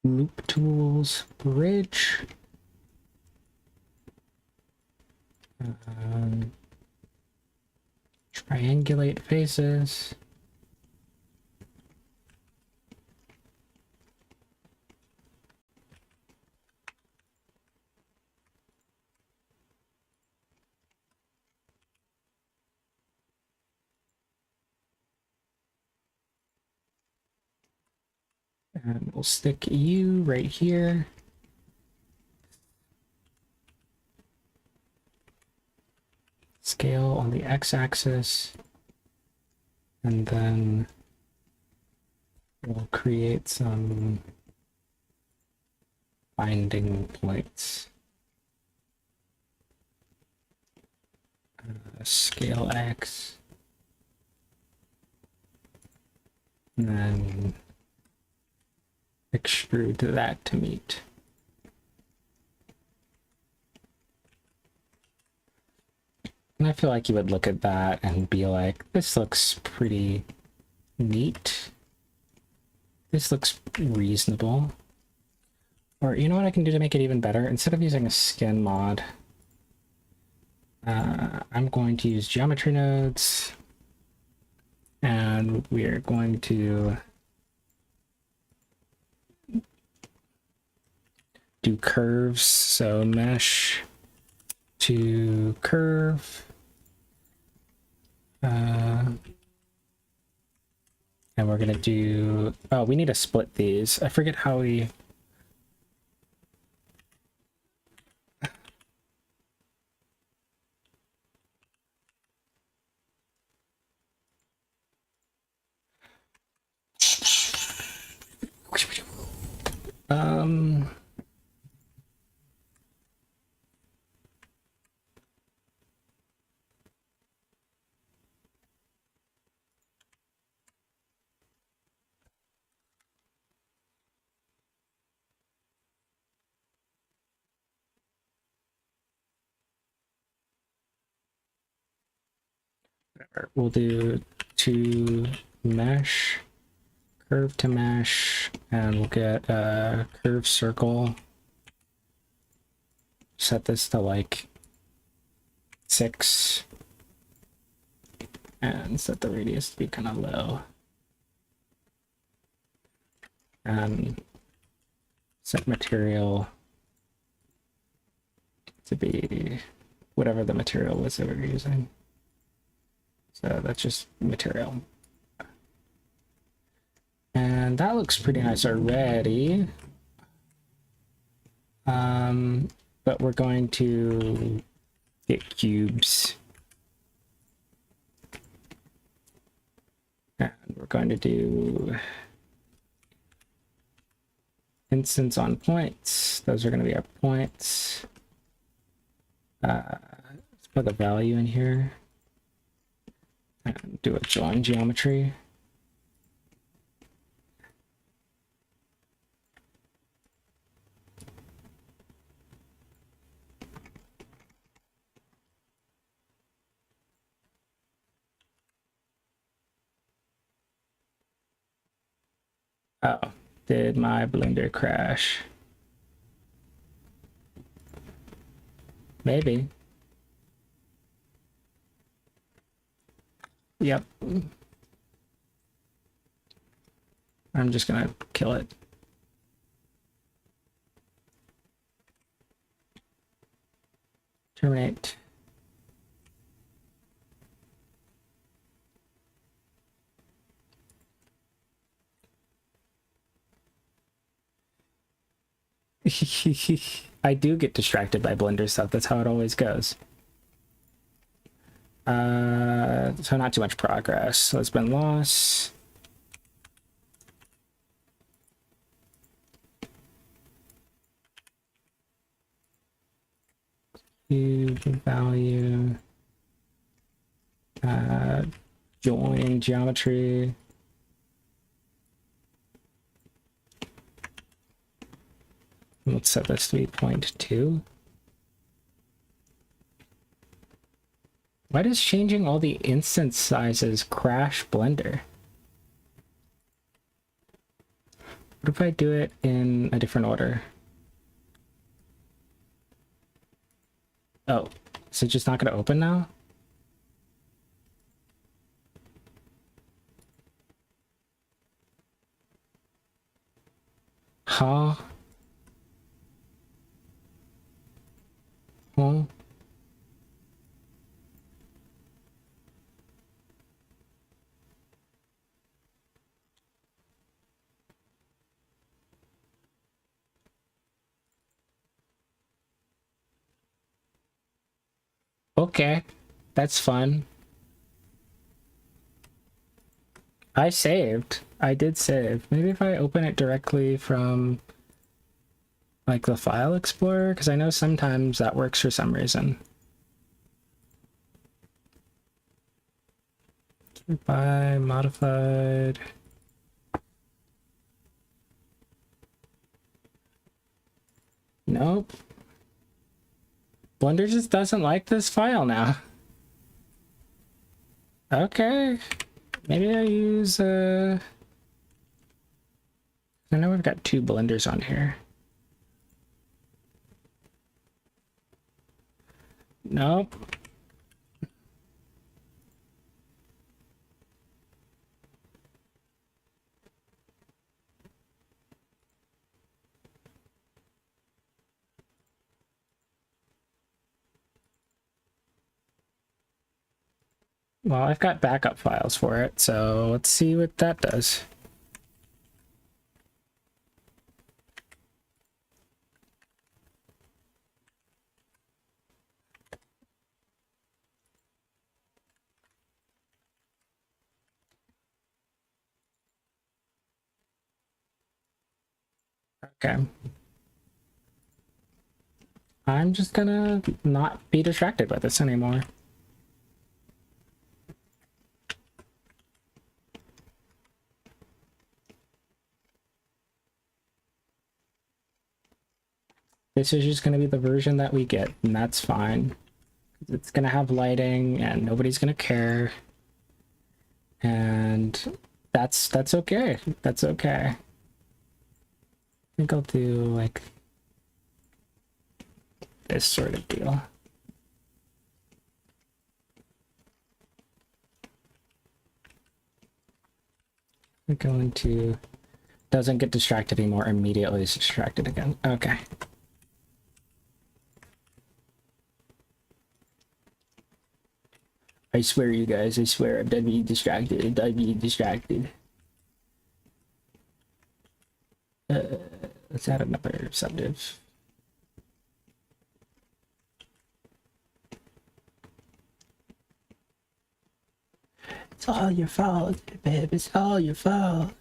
Loop tools, bridge. Triangulate faces. And we'll stick you right here. Scale on the x-axis. And then we'll create some binding points. Scale x. And then extrude that to meet. And I feel like you would look at that and be like, this looks pretty neat. This looks reasonable. Or you know what I can do to make it even better? Instead of using a skin mod, I'm going to use geometry nodes. And we are going to do curves, so mesh to curve. And we're gonna do, oh, we need to split these. I forget how we, Um, we'll do to mesh, curve to mesh, and we'll get a curve circle. Set this to like 6 and set the radius to be kind of low. And set material to be whatever the material was that we're using. So that's just material. And that looks pretty nice already. But we're going to get cubes. And we're going to do instance on points. Those are going to be our points. Let's put the value in here. And do a join geometry. Oh, did my Blender crash? Maybe. Yep. I'm just gonna kill it. Terminate. I do get distracted by Blender stuff. That's how it always goes. So not too much progress. So it's been lost. Cube value. Join geometry. Let's set this to be 0.2. Why does changing all the instance sizes crash Blender? What if I do it in a different order? Oh, is it just not going to open now? Huh? Huh? Okay, that's fun. I saved. I did save. Maybe if I open it directly from like the file explorer, because I know sometimes that works for some reason. By modified. Nope. Blender just doesn't like this file now. Okay. Maybe I use I know we've got 2 blenders on here. Nope. Well, I've got backup files for it, so let's see what that does. Okay. I'm just gonna not be distracted by this anymore. This is just gonna be the version that we get, and that's fine. It's gonna have lighting, and nobody's gonna care. And that's okay. That's okay. I think I'll do like this sort of deal. I'm going to doesn't get distracted anymore, immediately is distracted again. Okay. I swear, you guys, I swear, I'm done being distracted. I'm being distracted. Let's add another subdiv. It's all your fault, babe. It's all your fault.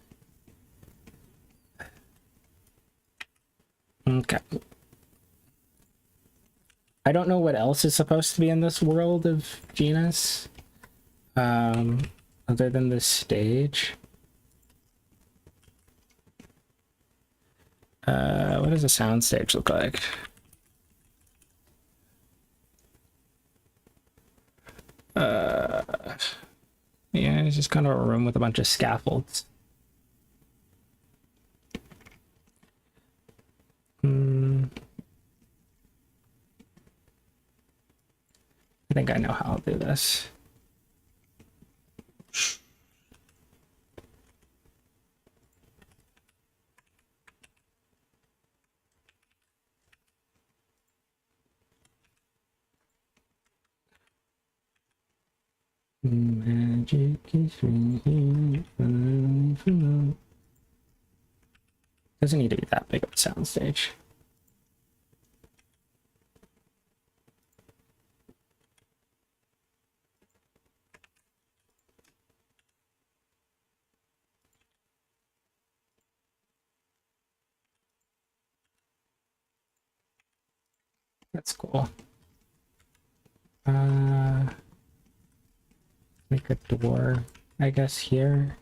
Okay. I don't know what else is supposed to be in this world of Genus, other than this stage. What does a sound stage look like? Yeah, it's just kind of a room with a bunch of scaffolds. I think I know how I'll do this. Magic is right here, finally for love. Doesn't need to be that big of a soundstage. That's cool. Make a door, I guess, here.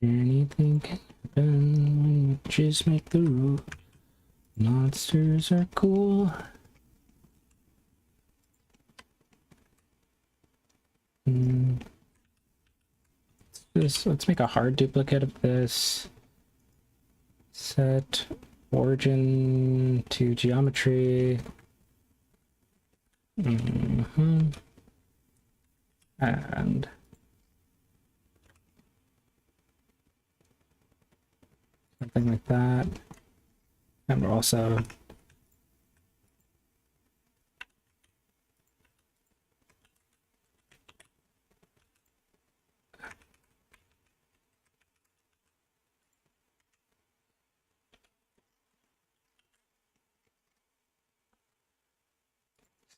Anything can happen when witches make the rule. Monsters are cool. Let's make a hard duplicate of this. Set origin to geometry. And something like that. And we're also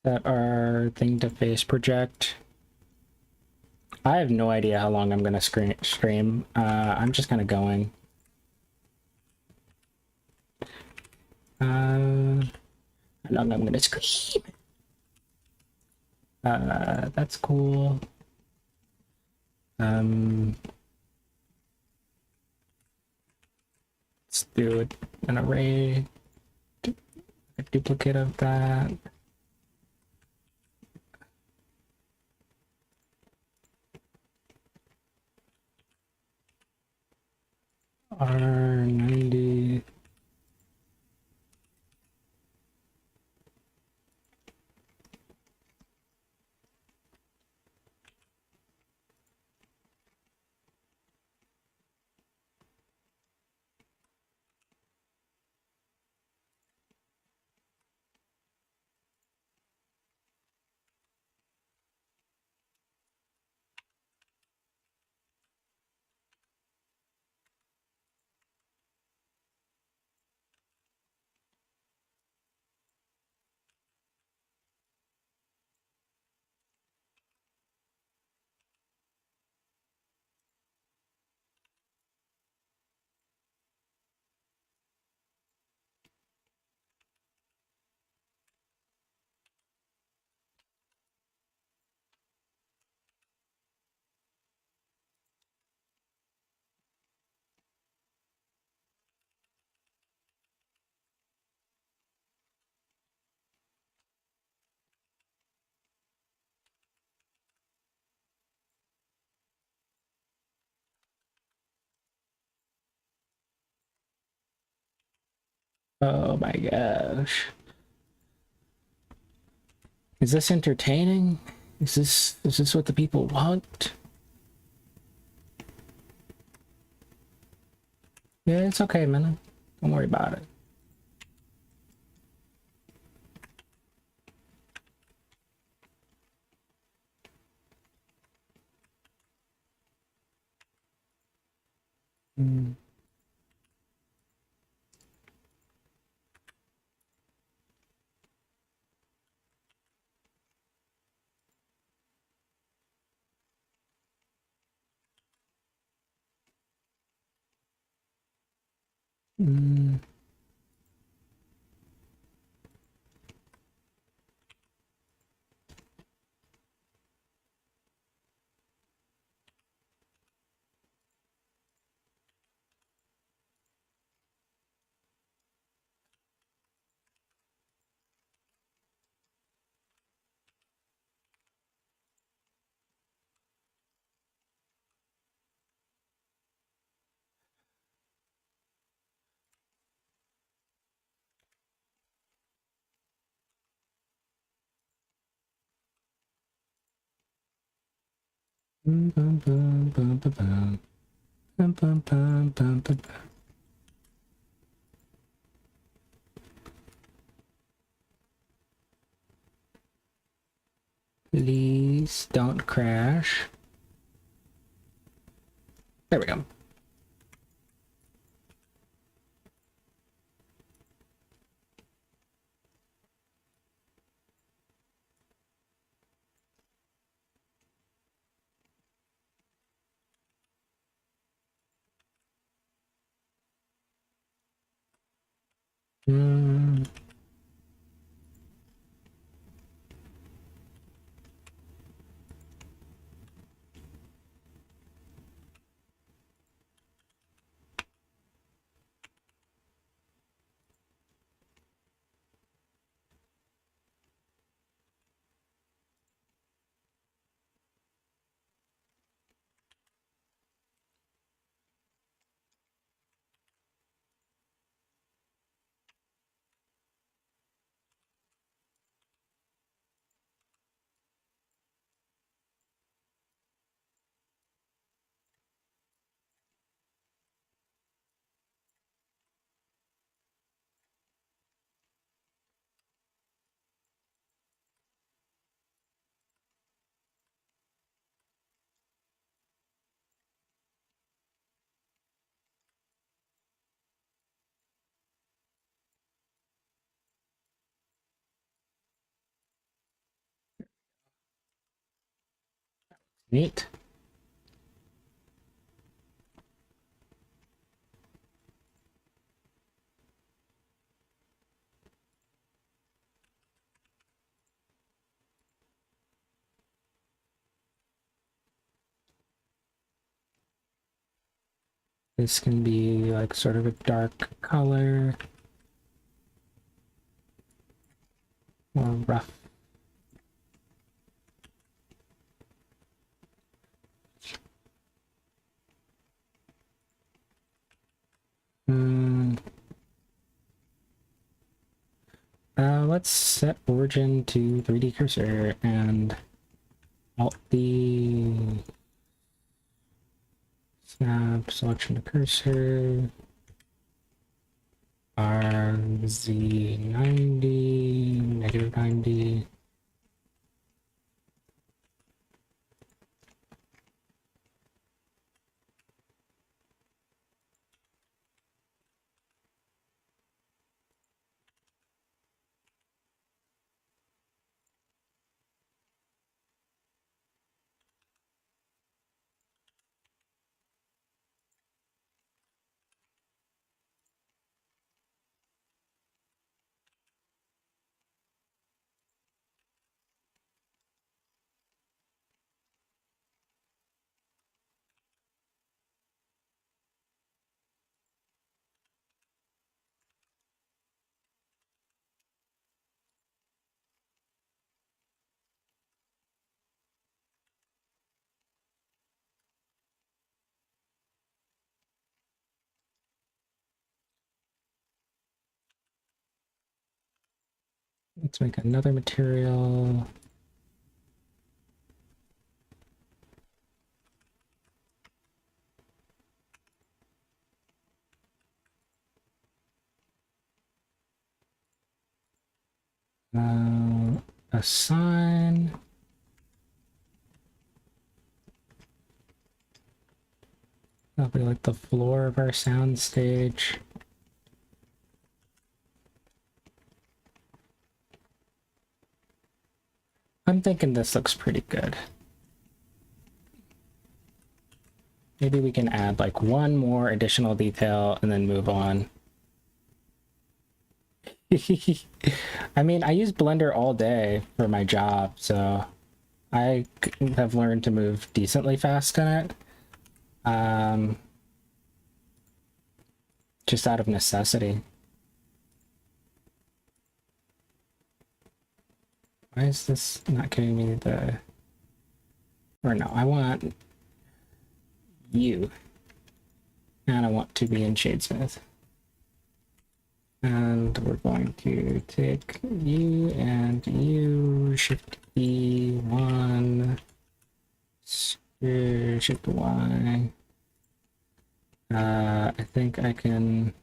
set our thing to face project. I have no idea how long I'm gonna stream. I'm just kind of going. How long I'm gonna scream. That's cool. Let's do an array, a duplicate of that. R90 Oh my gosh. Is this entertaining? Is this what the people want? Yeah, it's okay, man. Don't worry about it. Mm. Mm. Bum, bum, bum, bum, bum, bum. Bum, bum, bum, bum, bum, bum. Please don't crash. There we go. Mm. Neat. This can be like sort of a dark color or rough. Hmm. Let's set origin to 3D cursor and alt the snap selection to cursor RZ90 -90. Let's make another material. Assign. That'll be like the floor of our sound stage. I'm thinking this looks pretty good. Maybe we can add like one more additional detail and then move on. I mean, I use Blender all day for my job, so I have learned to move decently fast in it. Just out of necessity. Why is this not giving me the... Or no, I want you. And I want to be in Shadesmith. And we're going to take you and you, Shift E1, Shift Y. I think I can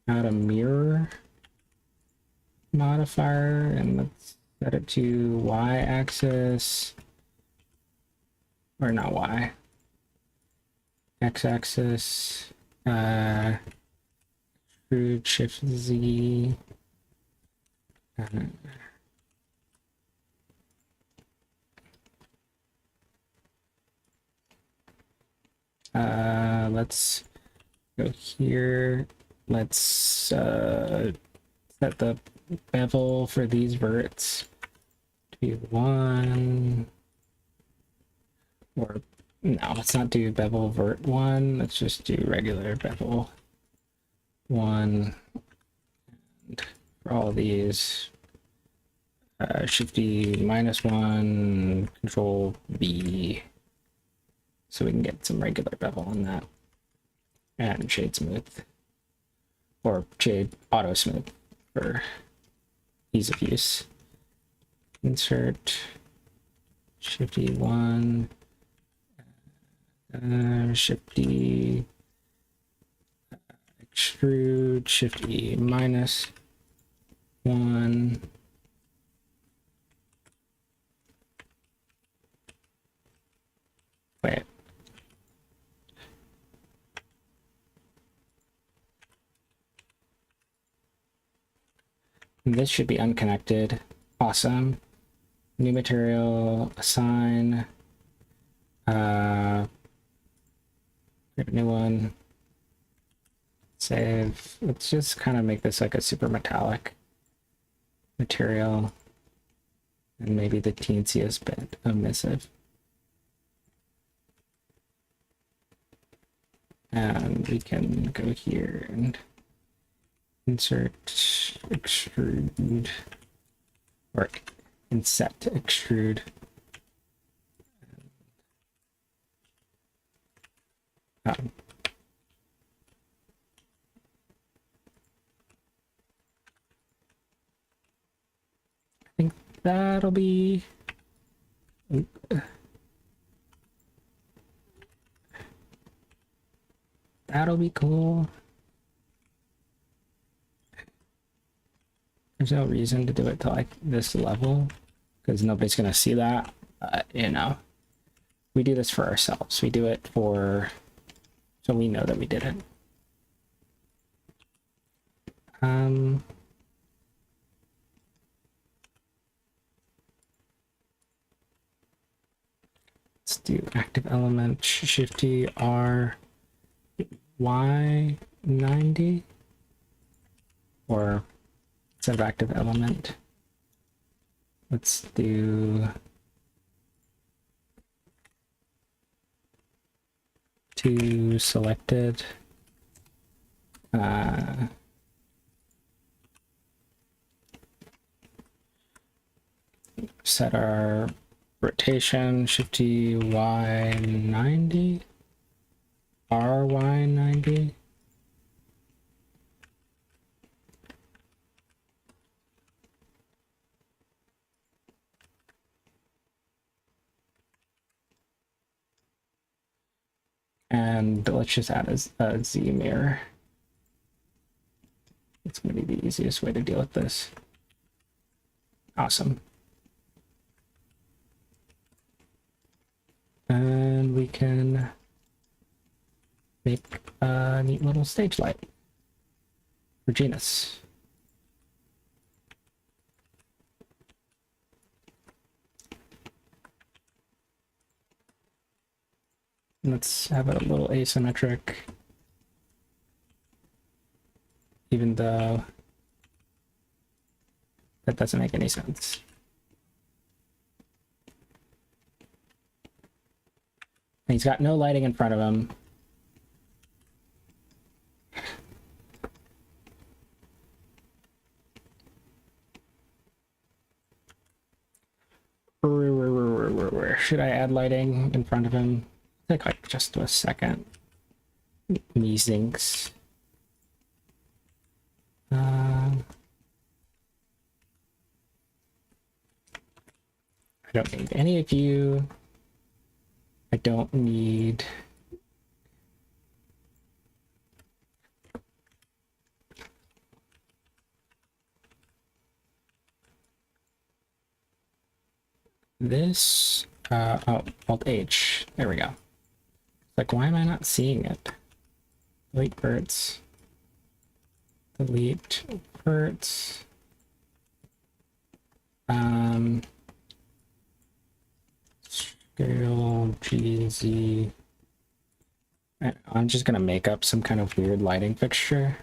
add a mirror modifier and let's set it to Y-axis, or not Y, X-axis, extrude, Shift Z, let's go here, let's set the bevel for these verts to be 1, or no, let's not do bevel vert 1, let's just do regular bevel 1, and for all these Shift D -1, Control B, so we can get some regular bevel on that, and shade smooth, or shade auto smooth for ease of use. Insert Shift E1, Shift D, extrude, Shift E -1. Wait. This should be unconnected. Awesome. New material, assign. Create a new one. Save. Let's just kind of make this like a super metallic material. And maybe the teensiest bit emissive. And we can go here and insert extrude, or inset extrude. I think that'll be... That'll be cool. There's no reason to do it to like this level because nobody's gonna see that. You know, we do this for ourselves. We do it for so we know that we did it. Let's do active element, Shift T R Y90, or instead of active element, let's do to selected, set our rotation, Shift T Y90, RY90. And let's just add a Z mirror. It's going to be the easiest way to deal with this. Awesome. And we can make a neat little stage light for Genus. Let's have it a little asymmetric, even though that doesn't make any sense. And he's got no lighting in front of him. Where should I add lighting in front of him? I think like just a second. Meezinks. I don't need any of you. I don't need this. Oh, Alt H. There we go. Like, why am I not seeing it? Delete birds. Delete birds. Scale GZ. I'm just gonna make up some kind of weird lighting fixture.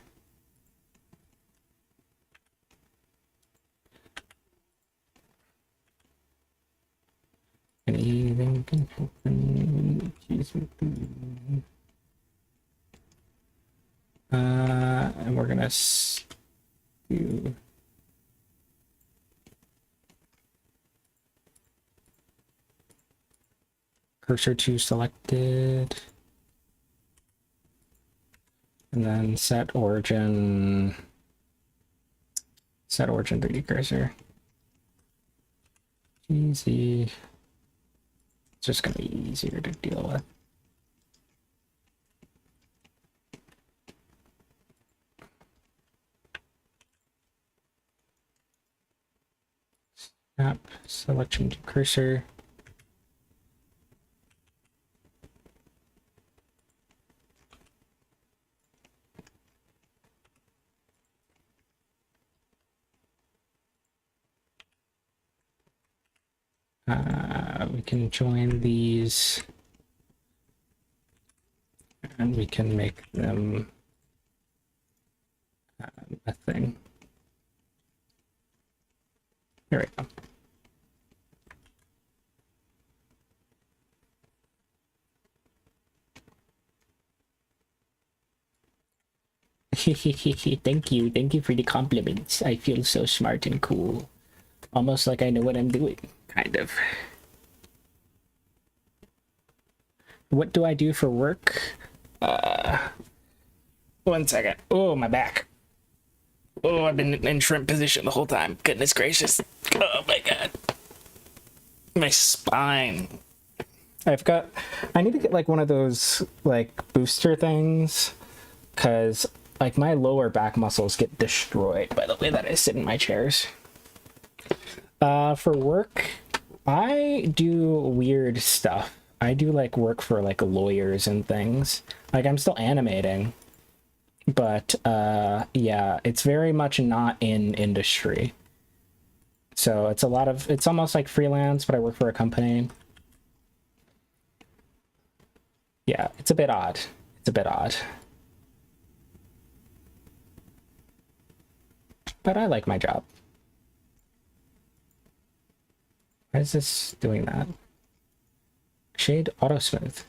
Anything can happen. And we're gonna do cursor to selected, and then set origin 3D cursor. Easy. It's just gonna be easier to deal with. Snap selection to cursor. We can join these and we can make them a thing. There we go. Thank you for the compliments. I feel so smart and cool. Almost like I know what I'm doing, kind of. What do I do for work? 1 second. Oh, my back. Oh, I've been in shrimp position the whole time. Goodness gracious. Oh my god. My spine. I need to get like one of those like booster things, because like my lower back muscles get destroyed by the way that I sit in my chairs. For work, I do weird stuff. I do like work for like lawyers and things. Like I'm still animating, but yeah, it's very much not in industry. So it's almost like freelance, but I work for a company. Yeah, it's a bit odd. It's a bit odd. But I like my job. Why is this doing that? Shade auto smooth.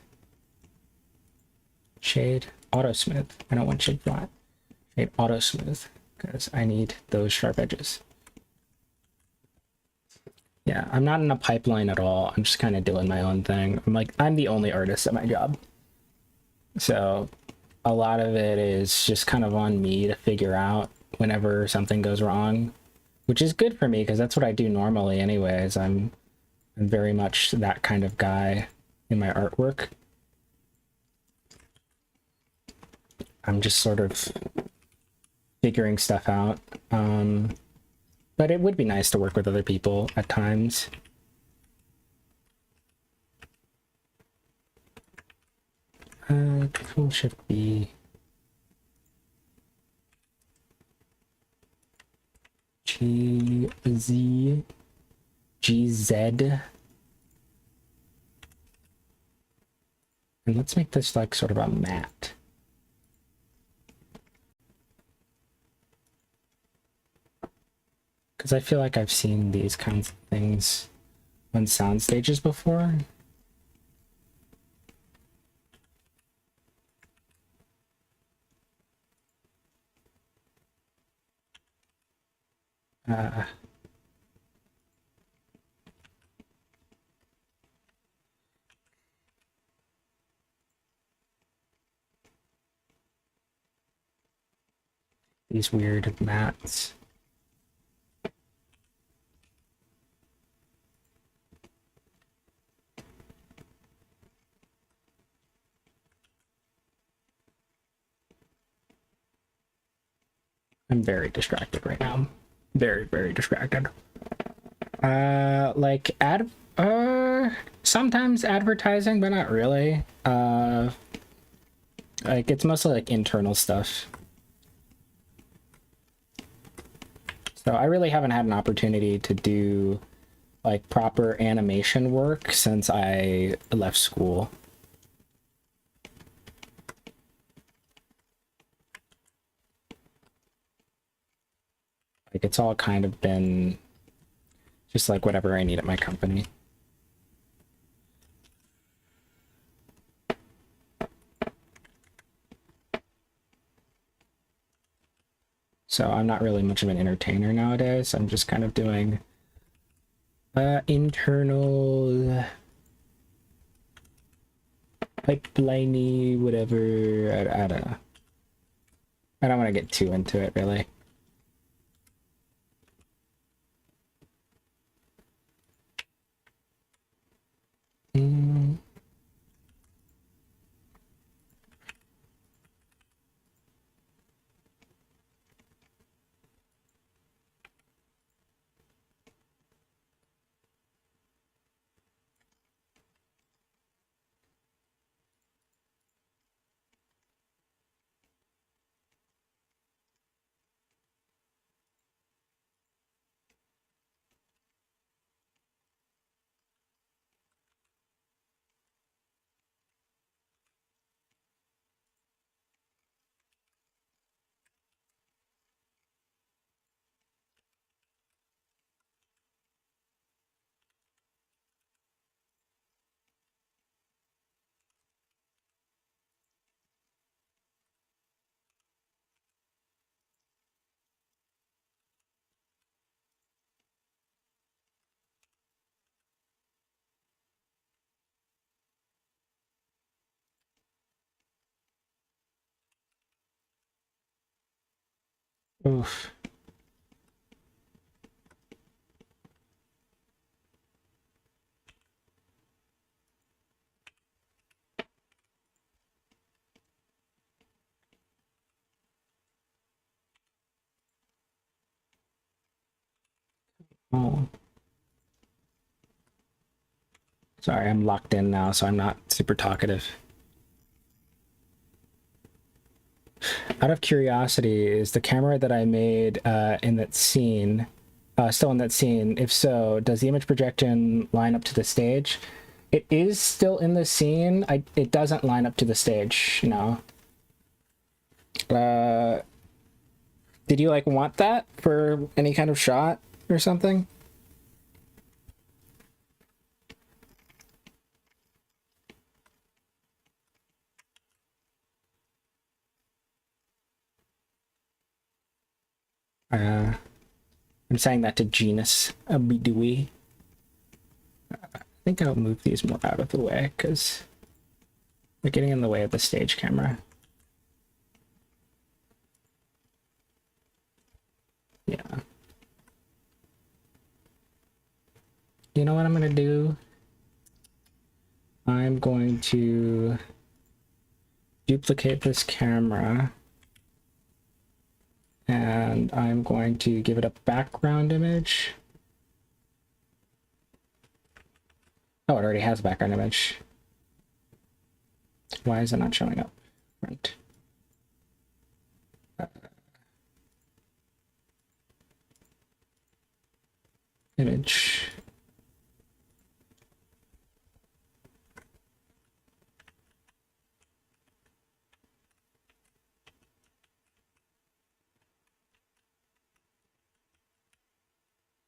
Shade auto smooth. I don't want shade flat. Shade auto smooth, because I need those sharp edges. Yeah, I'm not in a pipeline at all. I'm just kind of doing my own thing. I'm the only artist at my job. So a lot of it is just kind of on me to figure out whenever something goes wrong, which is good for me because that's what I do normally anyways. I'm very much that kind of guy in my artwork. I'm just sort of figuring stuff out. But it would be nice to work with other people at times. Control Shift B. GZ. GZ. And let's make this like sort of a mat. Because I feel like I've seen these kinds of things on sound stages before. These weird mats. I'm very distracted right now. Very, very distracted. Like sometimes advertising, but not really. Like it's mostly like internal stuff. So I really haven't had an opportunity to do like proper animation work since I left school. Like it's all kind of been just like whatever I need at my company. So I'm not really much of an entertainer nowadays. I'm just kind of doing internal pipeliney, whatever. I don't know. I don't want to get too into it, really. Oof. Oh. Sorry, I'm locked in now, so I'm not super talkative. Out of curiosity, is the camera that I made in that scene still in that scene? If so, does the image projection line up to the stage? It is still in the scene. It doesn't line up to the stage, no. Did you like want that for any kind of shot or something? I'm saying that to Genus Abidui. I think I'll move these more out of the way because they're getting in the way of the stage camera. Yeah. You know what I'm gonna do? I'm going to duplicate this camera. And I'm going to give it a background image. Oh, it already has a background image. Why is it not showing up? Front. Image.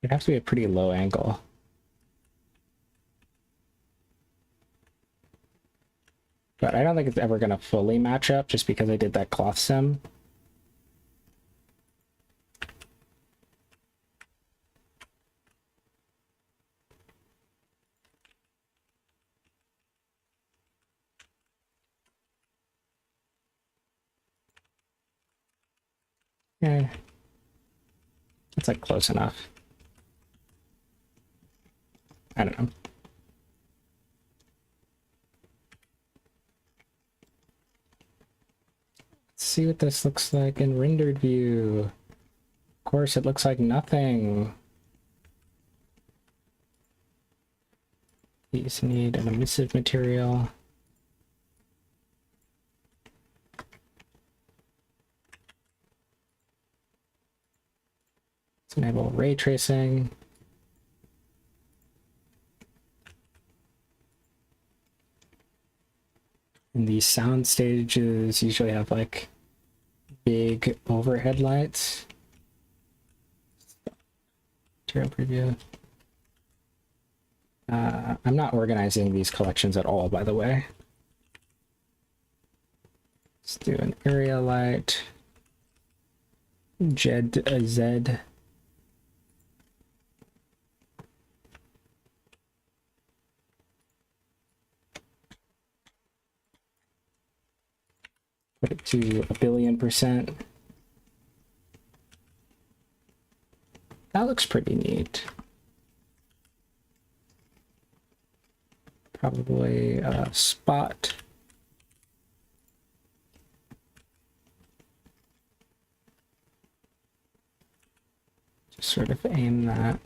It has to be a pretty low angle. But I don't think it's ever going to fully match up just because I did that cloth sim. Yeah. It's like close enough. I don't know. Let's see what this looks like in rendered view. Of course, it looks like nothing. These need an emissive material. Let's enable ray tracing. And these sound stages usually have like big overhead lights. Material preview. I'm not organizing these collections at all, by the way. Let's do an area light. Z. Put it to 1,000,000,000%. That looks pretty neat. Probably a spot. Just sort of aim that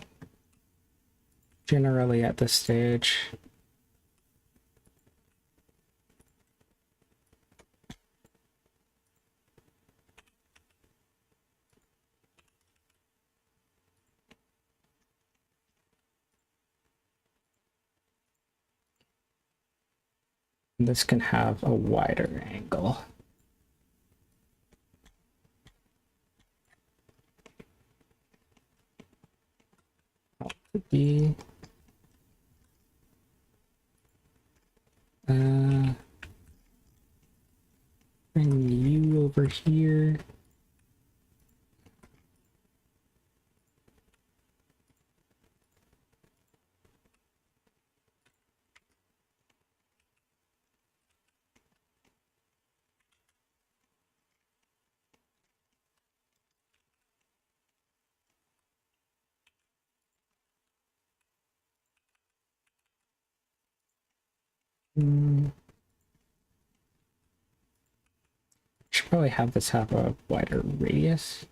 generally at this stage. This can have a wider angle. Alt B. Bring you over here. Should probably have this have a wider radius.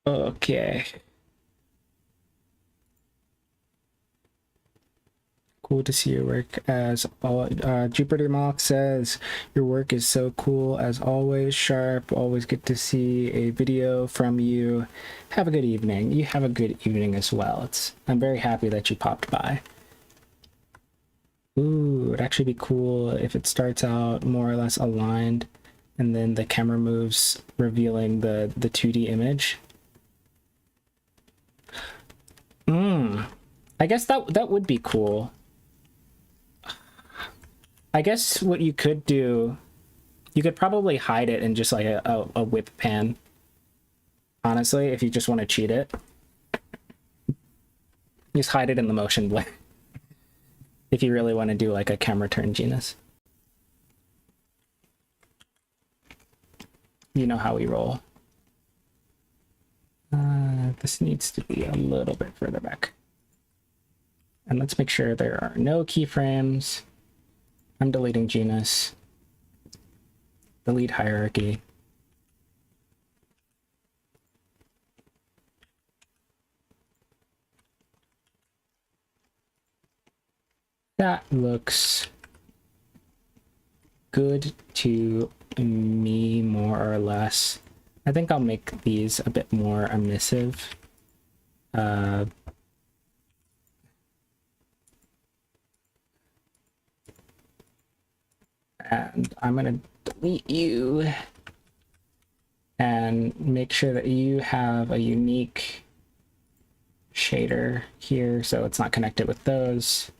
Okay. Cool to see your work as all. Jupiter Mock says your work is so cool as always. Sharp. Always good to see a video from you. Have a good evening. You have a good evening as well. I'm very happy that you popped by. Ooh, it'd actually be cool if it starts out more or less aligned and then the camera moves revealing the 2D image. I guess that would be cool. I guess what you could do, you could probably hide it in just like a whip pan. Honestly, if you just want to cheat it, just hide it in the motion blur. If you really want to do like a camera turn genus. You know how we roll. This needs to be a little bit further back. And let's make sure there are no keyframes. I'm deleting genus. Delete hierarchy. That looks good to me, more or less. I think I'll make these a bit more emissive. And I'm gonna delete you and make sure that you have a unique shader here so it's not connected with those,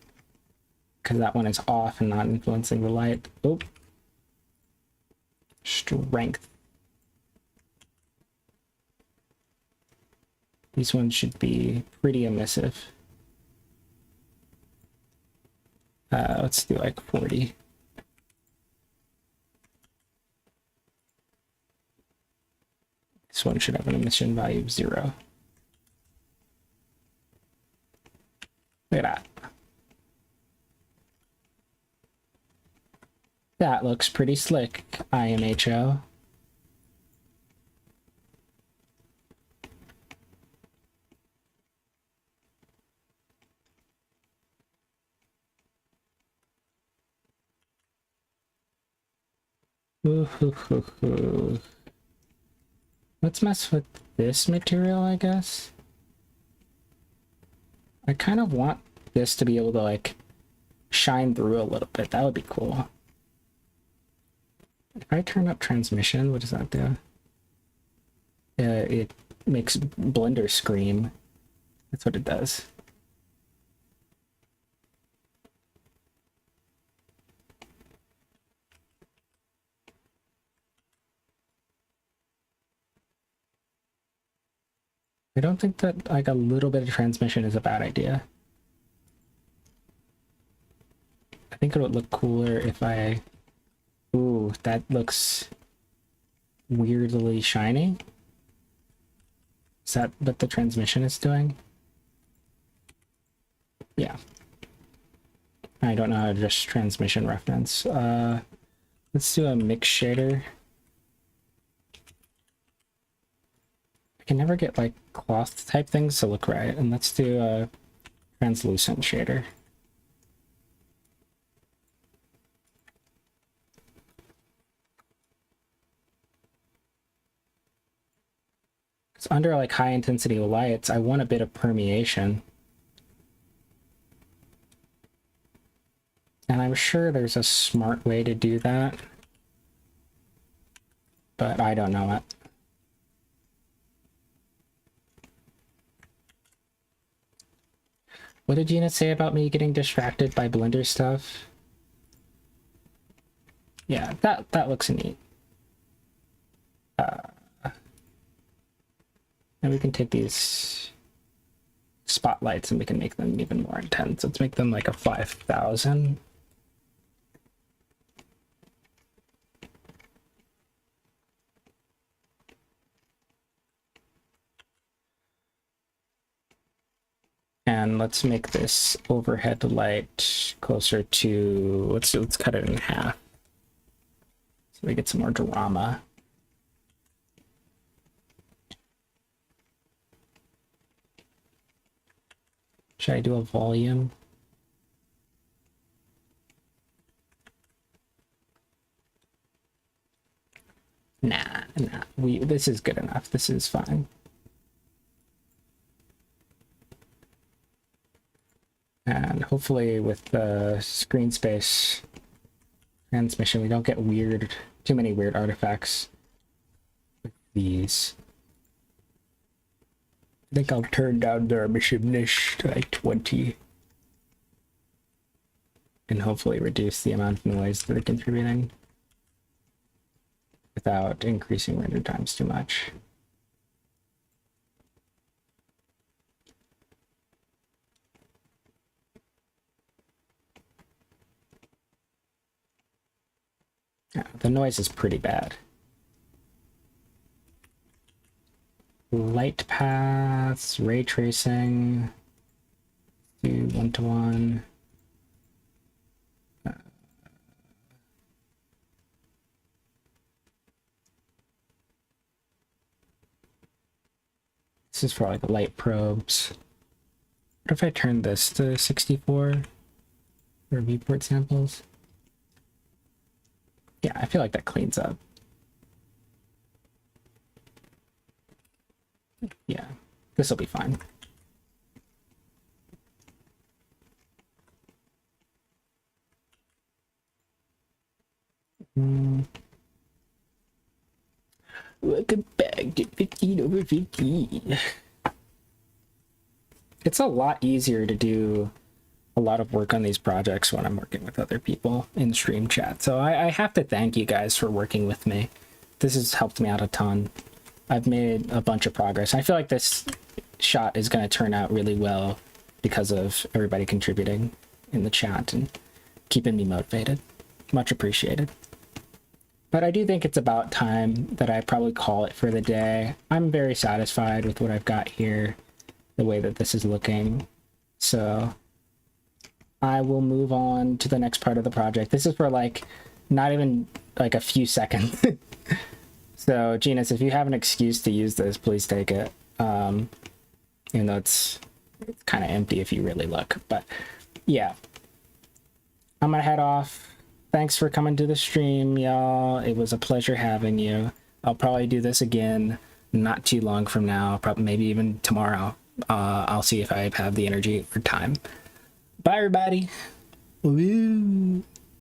because that one is off and not influencing the light. Oh, strength. These ones should be pretty emissive. Let's do like 40. This one should have an emission value of 0. Look at that. That looks pretty slick, IMHO. Let's mess with this material, I guess. I kind of want this to be able to like shine through a little bit. That would be cool. If I turn up transmission, what does that do? It makes Blender scream. That's what it does. I don't think that like a little bit of transmission is a bad idea. I think it would look cooler if I... Ooh, that looks weirdly shiny. Is that what the transmission is doing? Yeah. I don't know how to just transmission reference. Let's do a mix shader. I can never get like cloth type things to look right, and let's do a translucent shader. It's under like high intensity lights, I want a bit of permeation. And I'm sure there's a smart way to do that, but I don't know it. What did Gina say about me getting distracted by Blender stuff? Yeah, that looks neat. And we can take these spotlights and we can make them even more intense. Let's make them like a 5000. And let's make this overhead light closer to, let's cut it in half so we get some more drama. Should I do a volume? Nah, this is good enough. This is fine. And hopefully with the screen space transmission, we don't get too many weird artifacts with these. I think I'll turn down the emissiveness to like 20. And hopefully reduce the amount of noise that they're contributing without increasing render times too much. Yeah, the noise is pretty bad. Light paths, ray tracing, do 1-to-1. This is for like light probes. What if I turn this to 64 for viewport samples? Yeah, I feel like that cleans up. Yeah, this will be fine. Welcome back to 15/15. It's a lot easier to do a lot of work on these projects when I'm working with other people in stream chat. So I have to thank you guys for working with me. This has helped me out a ton. I've made a bunch of progress. I feel like this shot is going to turn out really well because of everybody contributing in the chat and keeping me motivated. Much appreciated. But I do think it's about time that I probably call it for the day. I'm very satisfied with what I've got here, the way that this is looking. So I will move on to the next part of the project. This is for like not even like a few seconds. So Genus, if you have an excuse to use this, please take it. Even though it's kind of empty if you really look. But yeah, I'm gonna head off. Thanks for coming to the stream, y'all. It was a pleasure having you. I'll probably do this again not too long from now, probably maybe even tomorrow. I'll see if I have the energy or time. Bye, everybody. Woo.